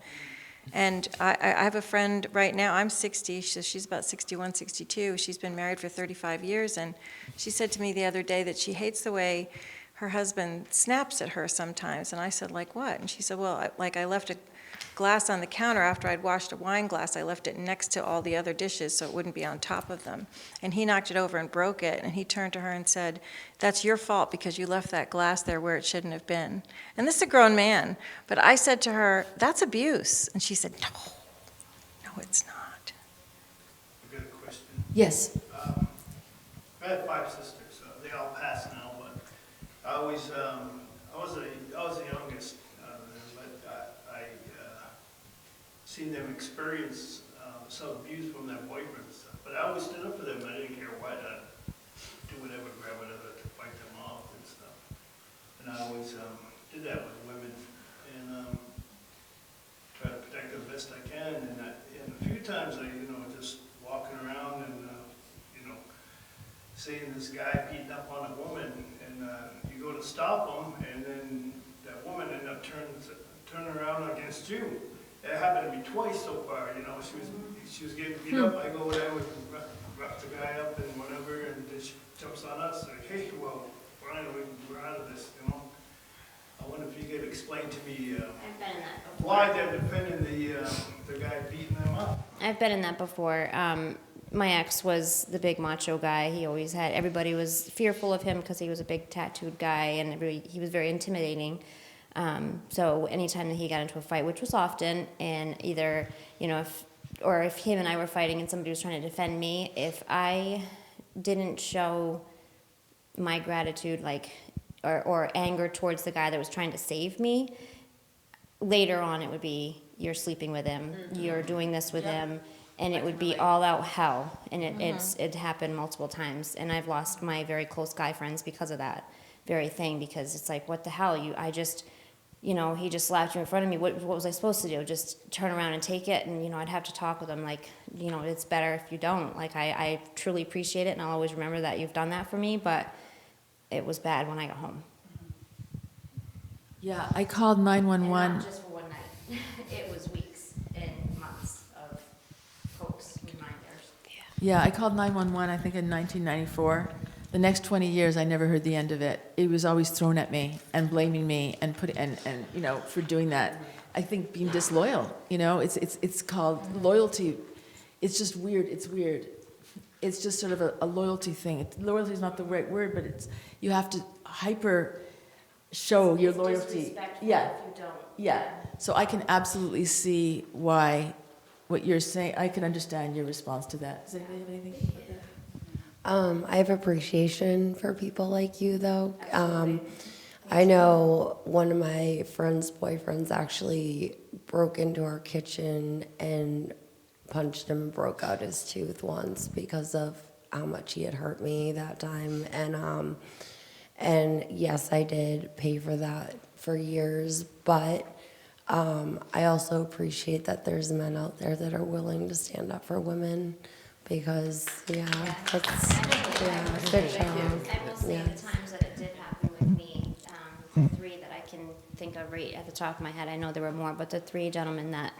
And I have a friend right now, I'm 60, so she's about 61, 62. She's been married for 35 years, and she said to me the other day that she hates the way her husband snaps at her sometimes. And I said, like what? And she said, well, I left a glass on the counter after I'd washed a wine glass. I left it next to all the other dishes so it wouldn't be on top of them. And he knocked it over and broke it, and he turned to her and said, that's your fault because you left that glass there where it shouldn't have been. And this is a grown man. But I said to her, that's abuse. And she said, no, it's not. I've got a question. Yes. I had 5 sisters. They all passed now, but I was the youngest, but I seen them experience some abuse from their boyfriends. But I always stood up for them. I didn't care what. I'd do whatever, grab whatever to fight them off and stuff. And I always did that with women, and try to protect them best I can. And a few times I, just walking around and seeing this guy beating up on a woman, and you go to stop him, and then that woman ended up turning around against you. It happened to me twice so far. She was getting beat up. I go over there with rough the guy up and whatever, and then she jumps on us like, hey, well, finally we're out of this. I wonder if you could explain to me why they're defending the guy beating them up. I've been in that before. My ex was the big macho guy. He always had, everybody was fearful of him because he was a big tattooed guy, and he was very intimidating. So anytime that he got into a fight, which was often, and either, if him and I were fighting and somebody was trying to defend me, if I didn't show my gratitude, or anger towards the guy that was trying to save me, later on it would be, you're sleeping with him, you're doing this with him, and it would be all out hell, and it happened multiple times, and I've lost my very close guy friends because of that very thing, because it's like, what the hell, he just slapped you in front of me, what was I supposed to do, just turn around and take it? And I'd have to talk with him like, it's better if you don't, like, I truly appreciate it, and I'll always remember that you've done that for me, but it was bad when I got home. Yeah, I called 911. And not just for one night. It was weeks and months of hopes, reminders. Yeah, I called 911, I think in 1994. The next 20 years, I never heard the end of it. It was always thrown at me and blaming me and for doing that. I think being disloyal, it's called loyalty. It's just weird. It's weird. It's just sort of a loyalty thing. Loyalty is not the right word, but you have to hyper show your loyalty. Disrespectful Yeah. if you don't. Yeah. So I can absolutely see why what you're saying. I can understand your response to that. Does anybody have anything about that? I have appreciation for people like you, though. I know one of my friend's boyfriends actually broke into our kitchen and punched him and broke out his tooth once because of how much he had hurt me that time. And yes, I did pay for that for years, but I also appreciate that there's men out there that are willing to stand up for women. Because, good job. I will say the times that it did happen with me, the three that I can think of right at the top of my head, I know there were more, but the three gentlemen that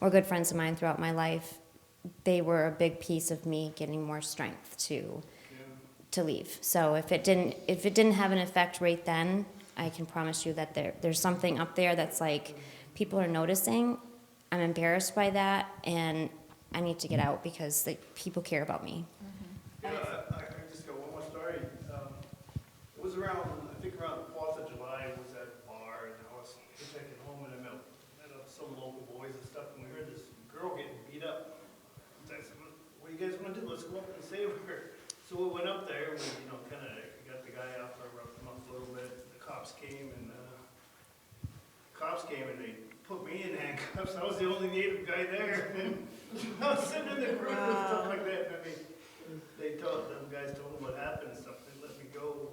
were good friends of mine throughout my life, they were a big piece of me getting more strength to leave. So if it didn't have an effect right then, I can promise you that there's something up there that's like, people are noticing, I'm embarrassed by that, and I need to get out because people care about me. Yeah, I just got one more story. It was around the 4th of July, I was at a bar, and I was hitchhiking home, and I met up some local boys and stuff, and we heard this girl getting beat up. So I said, what do you guys want to do? Let's go up and save her. So we went up there, we, kind of got the guy out there, roughed him up a little bit. The cops came, and they put me in handcuffs. I was the only Native guy there, and I was sitting in the group and stuff like that. And them guys told me what happened and stuff. They let me go.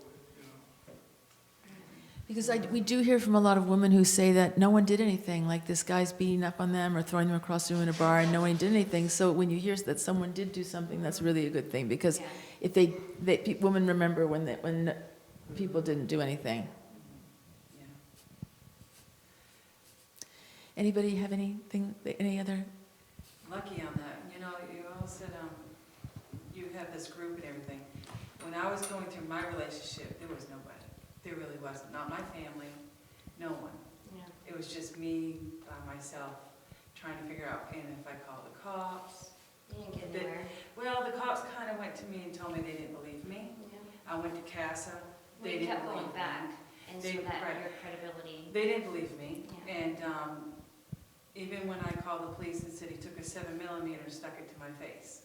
Because we do hear from a lot of women who say that no one did anything, like this guy's beating up on them or throwing them across the room in a bar and no one did anything. So when you hear that someone did do something, that's really a good thing, because if women remember when people didn't do anything. Anybody have anything, any other? Lucky on that. You all said you have this group and everything. When I was going through my relationship, there was nobody. There really wasn't. Not my family, no one. Yeah. It was just me by myself trying to figure out, and if I called the cops. You didn't get anywhere. Well, the cops kind of went to me and told me they didn't believe me. Yeah. I went to CASA. We They didn't kept going believe back, me. and They- so that right. your credibility. They didn't believe me. Yeah. And even when I called the police and said he took a 7mm and stuck it to my face.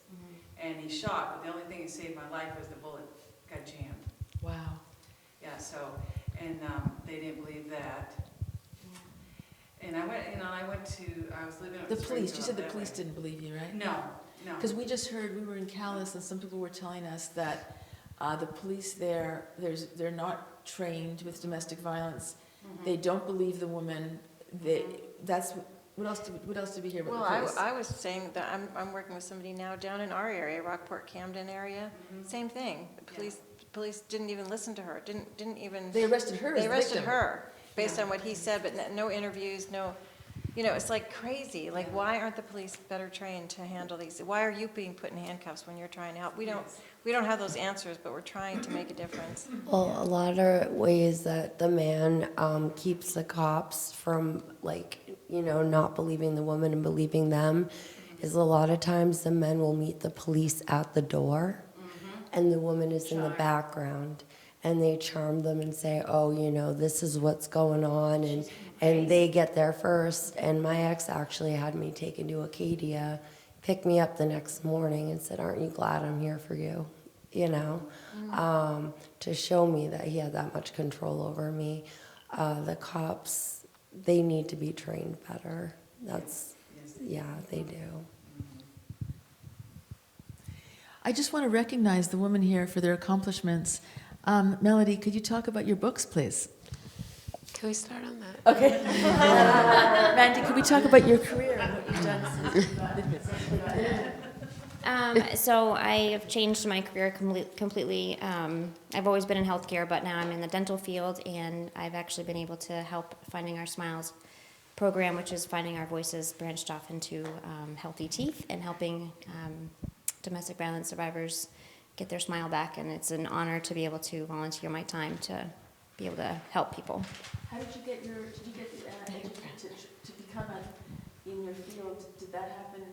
And he shot, but the only thing that saved my life was the bullet got jammed. Wow. Yeah, so, and they didn't believe that. And I was living up The in police, you Springfield said the that police way. didn't believe you, right? No. Because we just heard, we were in Calais, and some people were telling us that the police there, they're not trained with domestic violence. They don't believe the woman. What else did we hear about Well, the police? I was saying that I'm working with somebody now down in our area, Rockport, Camden area. Same thing. The police didn't even listen to her, didn't even. They arrested her as They the arrested victim. her based on what he said, but no interviews, no, it's like crazy. Like, why aren't the police better trained to handle these? Why are you being put in handcuffs when you're trying to help? We don't have those answers, but we're trying to make a difference. Well, a lot of ways that the man keeps the cops from, not believing the woman and believing them is a lot of times the men will meet the police at the door and the woman is in the background. And they charm them and say, oh, this is what's going on. And they get there first. And my ex actually had me taken to Acadia, picked me up the next morning and said, aren't you glad I'm here for you? To show me that he had that much control over me. The cops, they need to be trained better. They do. I just want to recognize the women here for their accomplishments. Melody, could you talk about your books, please? Can we start on that? Okay. Mandy, could we talk about your career and what you've done since So I have changed my career completely. I've always been in healthcare, but now I'm in the dental field, and I've actually been able to help Finding Our Smiles program, which is Finding Our Voices branched off into healthy teeth and helping domestic violence survivors get their smile back. And it's an honor to be able to volunteer my time to be able to help people. How did you get the to become in your field? Did that happen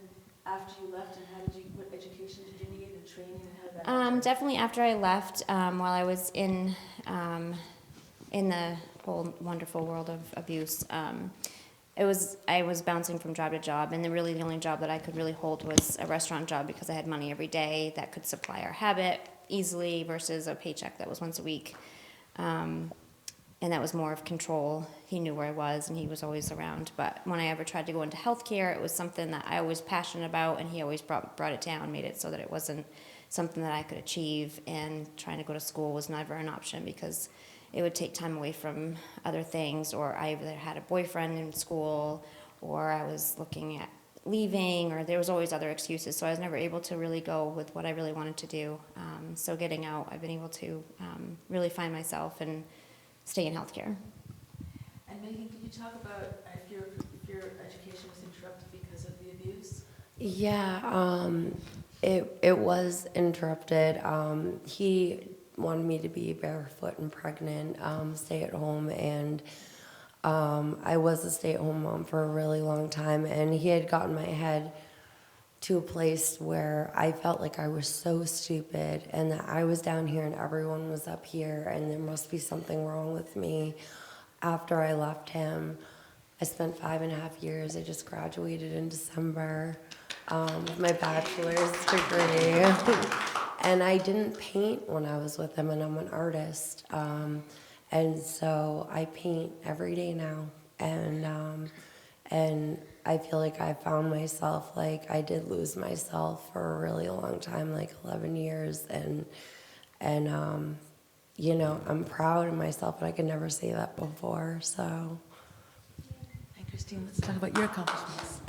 after you left, and what education did you need and training, and how did that happen? Definitely after I left, while I was in the whole wonderful world of abuse, I was bouncing from job to job, and the only job that I could really hold was a restaurant job because I had money every day that could supply our habit easily versus a paycheck that was once a week. And that was more of control. He knew where I was, and he was always around. But when I ever tried to go into healthcare, it was something that I was passionate about, and he always brought it down, made it so that it wasn't something that I could achieve. And trying to go to school was never an option because it would take time away from other things, or I either had a boyfriend in school, or I was looking at leaving, or there was always other excuses. So I was never able to really go with what I really wanted to do. So getting out, I've been able to really find myself and stay in healthcare. And Megan, could you talk about if your education was interrupted because of the abuse? Yeah, it was interrupted. He wanted me to be barefoot and pregnant, stay at home, and I was a stay-at-home mom for a really long time, and he had gotten my head to a place where I felt like I was so stupid and that I was down here and everyone was up here and there must be something wrong with me. After I left him, I spent 5.5 years. I just graduated in December with my bachelor's degree. And I didn't paint when I was with him, and I'm an artist. And so I paint every day now. And I feel like I found myself, like I did lose myself for a really long time, like 11 years. And you know, I'm proud of myself, but I could never say that before, so. And Christine, let's talk about your accomplishments.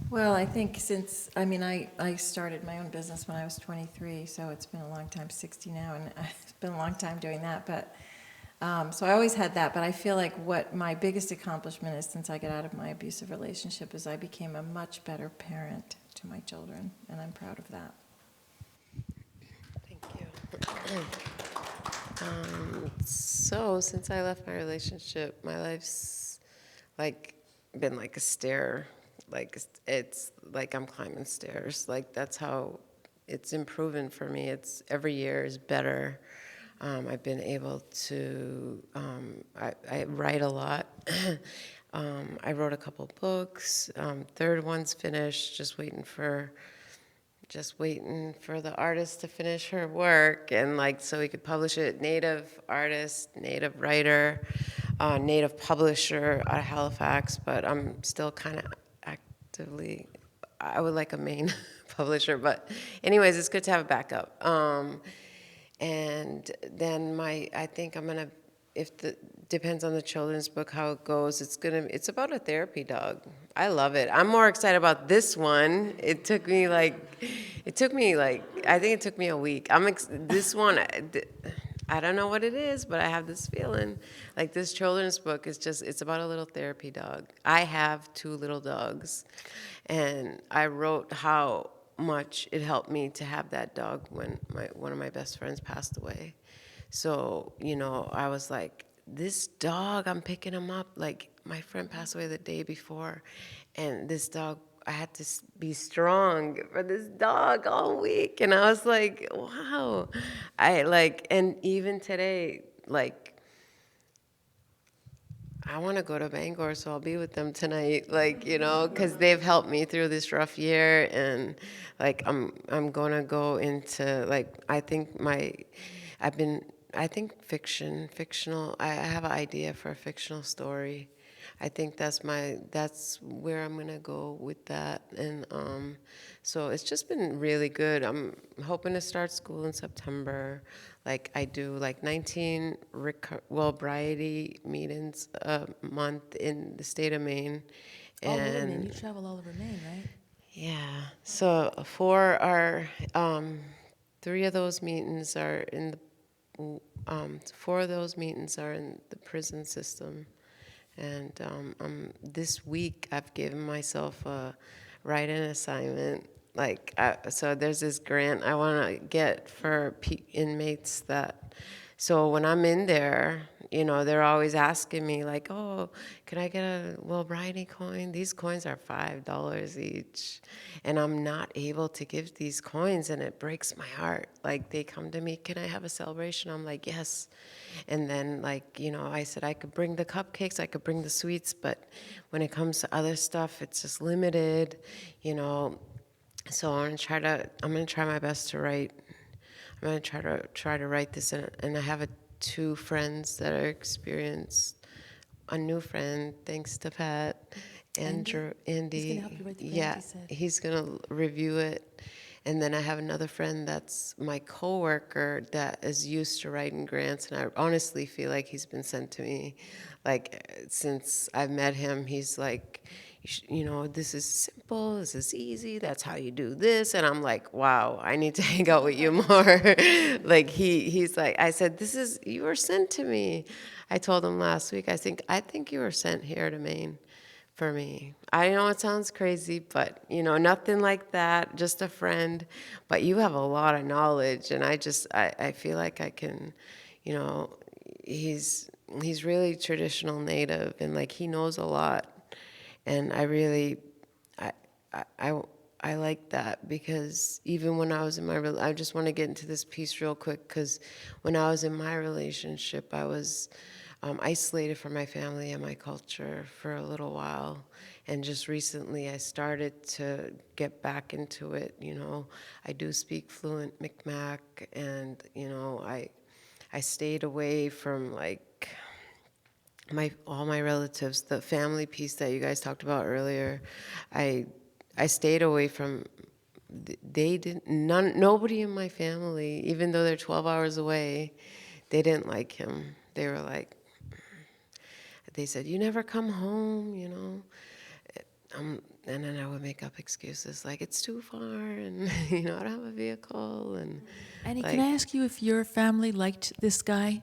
Well, I think I started my own business when I was 23, so it's been a long time, 60 now, and it's been a long time doing that. But so I always had that, but I feel like what my biggest accomplishment is since I got out of my abusive relationship is I became a much better parent to my children, and I'm proud of that. Thank you. So since I left my relationship, my life's been like a stair. Like it's like I'm climbing stairs. Like that's how it's improving for me. It's every year is better. I've been able to, I write a lot. I wrote a couple books. Third one's finished, just waiting for the artist to finish her work, and so we could publish it. Native artist, native writer, native publisher out of Halifax, but I'm still kind of actively, I would like a Maine publisher, but anyways, it's good to have a backup. And then I think I'm gonna, depends on the children's book how it goes. It's about a therapy dog. I love it. I'm more excited about this one. I think it took me a week. This one, I don't know what it is, but I have this feeling. Like this children's book it's about a little therapy dog. I have 2 little dogs, and I wrote how much it helped me to have that dog when one of my best friends passed away. So, I was like, this dog, I'm picking him up. Like, my friend passed away the day before, and this dog, I had to be strong for this dog all week. And I was like, wow. And even today, I want to go to Bangor, so I'll be with them tonight, because they've helped me through this rough year, and I'm gonna go into fictional. I have an idea for a fictional story. I think that's where I'm gonna go with that. And so it's just been really good. I'm hoping to start school in September. Like I do like 19 variety meetings a month in the state of Maine. All over Maine. And You travel all over Maine, right? yeah, so 4 are 3 of those meetings are in the 4 of those meetings are in the prison system. And this week, I've given myself a write-in assignment. Like, so there's this grant I want to get for inmates that. So when I'm in there, they're always asking me like, "Oh, can I get a Wilbrighty coin?" These coins are $5 each, and I'm not able to give these coins, and it breaks my heart. Like they come to me, "Can I have a celebration?" I'm like, "Yes." And then I said I could bring the cupcakes, I could bring the sweets, but when it comes to other stuff, it's just limited. So I'm gonna try my best to write. I'm gonna try to write this, and I have 2 friends that are experienced. A new friend, thanks to Pat, Andrew, Andy. He's gonna help you write the grant, Yeah, he said. he's gonna review it. And then I have another friend that's my coworker that is used to writing grants, and I honestly feel like he's been sent to me. Like since I've met him, he's like, this is simple, this is easy, that's how you do this. And I'm like, wow, I need to hang out with you more. Like he's like, I said, you were sent to me. I told him last week, I think you were sent here to Maine for me. I know it sounds crazy, but nothing like that, just a friend. But you have a lot of knowledge, and I feel like I can, he's really traditional native, and like he knows a lot. And I like that, because even when I was in I just want to get into this piece real quick, because when I was in my relationship, I was isolated from my family and my culture for a little while. And just recently I started to get back into it. I do speak fluent Mi'kmaq, and I stayed away from like all my relatives, the family piece that you guys talked about earlier. I stayed away from. They didn't. Nobody in my family, even though they're 12 hours away, they didn't like him. They were like, they said, "You never come home," and then I would make up excuses like it's too far, and I don't have a vehicle, and Annie, like, can I ask you if your family liked this guy?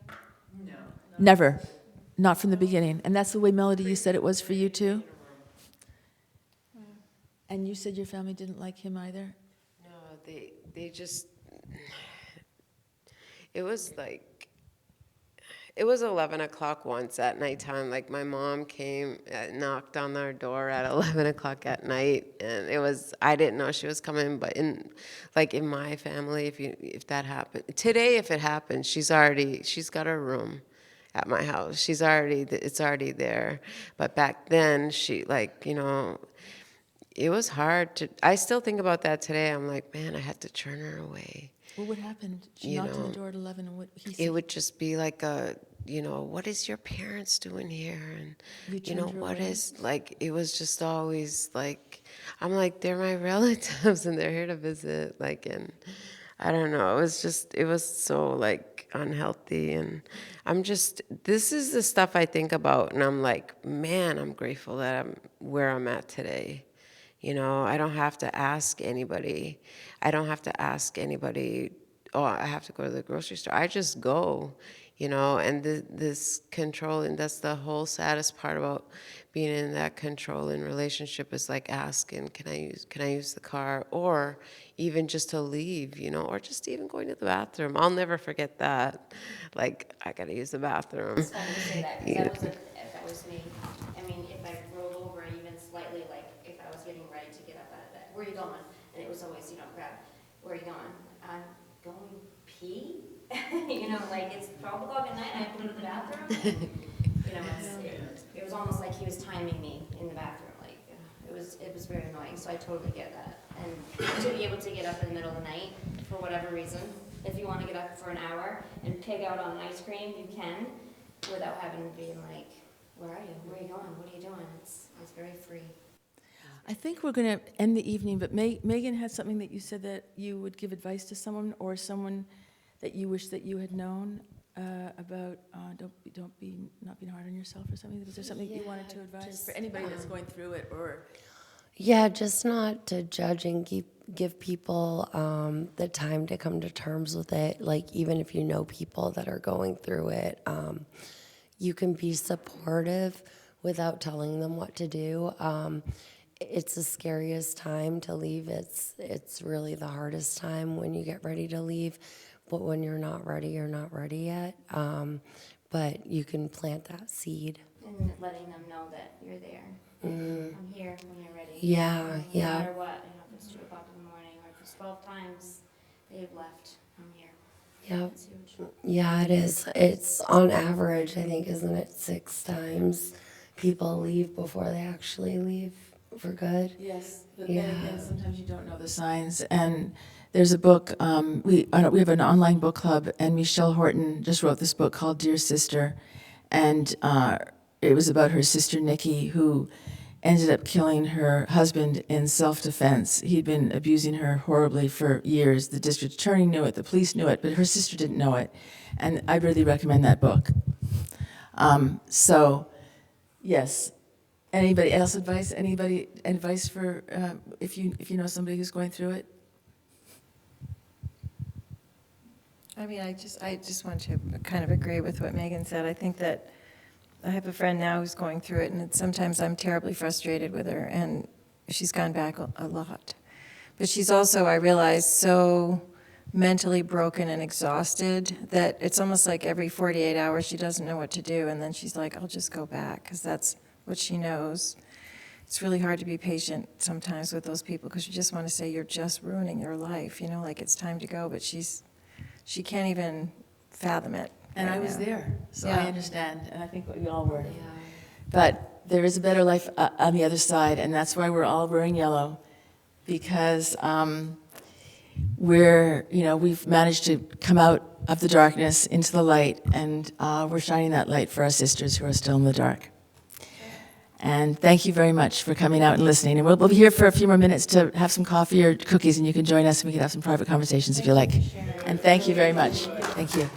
No. Never. Not from the beginning. And that's the way, Melody, you said it was for you too? And you said your family didn't like him either? No, they just, it was like, it was 11 o'clock once at nighttime. Like my mom came, knocked on our door at 11 o'clock at night, and I didn't know she was coming, but in my family, if that happened, today if it happened, she's got her room at my house. It's already there. But back then, it was hard I still think about that today. I'm like, man, I had to turn her away. Well, what happened? She knocked on the door at 11, and what he said? It would just be like what is your parents doing here? And, You turned her what away? is, like, it was just always like, I'm like, they're my relatives and they're here to visit. Like, and I don't know. It was so like unhealthy. And this is the stuff I think about. And I'm like, man, I'm grateful that I'm where I'm at today. I don't have to ask anybody. Oh, I have to go to the grocery store. I just go, and this control, and that's the whole saddest part about being in that controlling relationship, is like asking, can I use the car, or even just to leave, or just even going to the bathroom. I'll never forget that. Like, I gotta use the bathroom. It's funny you say that, because that was me. I mean, if I rolled over even slightly, like if I was getting ready to get up out of bed, where are you going? And it was always, grab, where are you going? I'm going pee? Like it's 12 o'clock at night and I have to go to the bathroom. And, it was almost like he was timing me in the bathroom. Like it was very annoying. So I totally get that. And to be able to get up in the middle of the night for whatever reason, if you want to get up for an hour and pig out on ice cream, you can, without having to be like, where are you? Where are you going? What are you doing? It's very free. I think we're going to end the evening, but Megan had something that you said that you would give advice to someone or someone that you wish that you had known about not being hard on yourself or something. Was there something that you wanted to Yeah, advise just, for anybody that's going through it or? Yeah, just not to judge and give people the time to come to terms with it. Like, even if you know people that are going through it, you can be supportive without telling them what to do. It's the scariest time to leave. It's really the hardest time when you get ready to leave. But when you're not ready yet. But you can plant that seed. And letting them know that you're there. I'm here when you're ready. Yeah, No yeah. matter what, if it's 2 o'clock in the morning or if it's 12 times they've left, I'm here. Yep. That's huge. Yeah, it is. It's on average, I think, isn't it 6 times people leave before they actually leave for good? Yes, but Yeah. then again, sometimes you don't know the signs. And there's a book, we have an online book club, and Michelle Horton just wrote this book called Dear Sister. And it was about her sister Nikki, who ended up killing her husband in self-defense. He'd been abusing her horribly for years. The district attorney knew it, the police knew it, but her sister didn't know it. And I really recommend that book. So, yes. Anybody else advice? Anybody advice for if you know somebody who's going through it? I mean, I just want to kind of agree with what Megan said. I think that I have a friend now who's going through it, and sometimes I'm terribly frustrated with her, and she's gone back a lot. But she's also, I realize, so mentally broken and exhausted that it's almost like every 48 hours she doesn't know what to do, and then she's like, I'll just go back, because that's what she knows. It's really hard to be patient sometimes with those people, because you just want to say, you're just ruining your life, like it's time to go, but she can't even fathom it. And right I was now. there, so Yeah. I understand, and I think we all were. But there is a better life on the other side, and that's why we're all wearing yellow, because we've managed to come out of the darkness into the light, and we're shining that light for our sisters who are still in the dark. And thank you very much for coming out and listening. And we'll be here for a few more minutes to have some coffee or cookies, and you can join us, and we can have some private conversations if you like. And thank you very much. Thank you.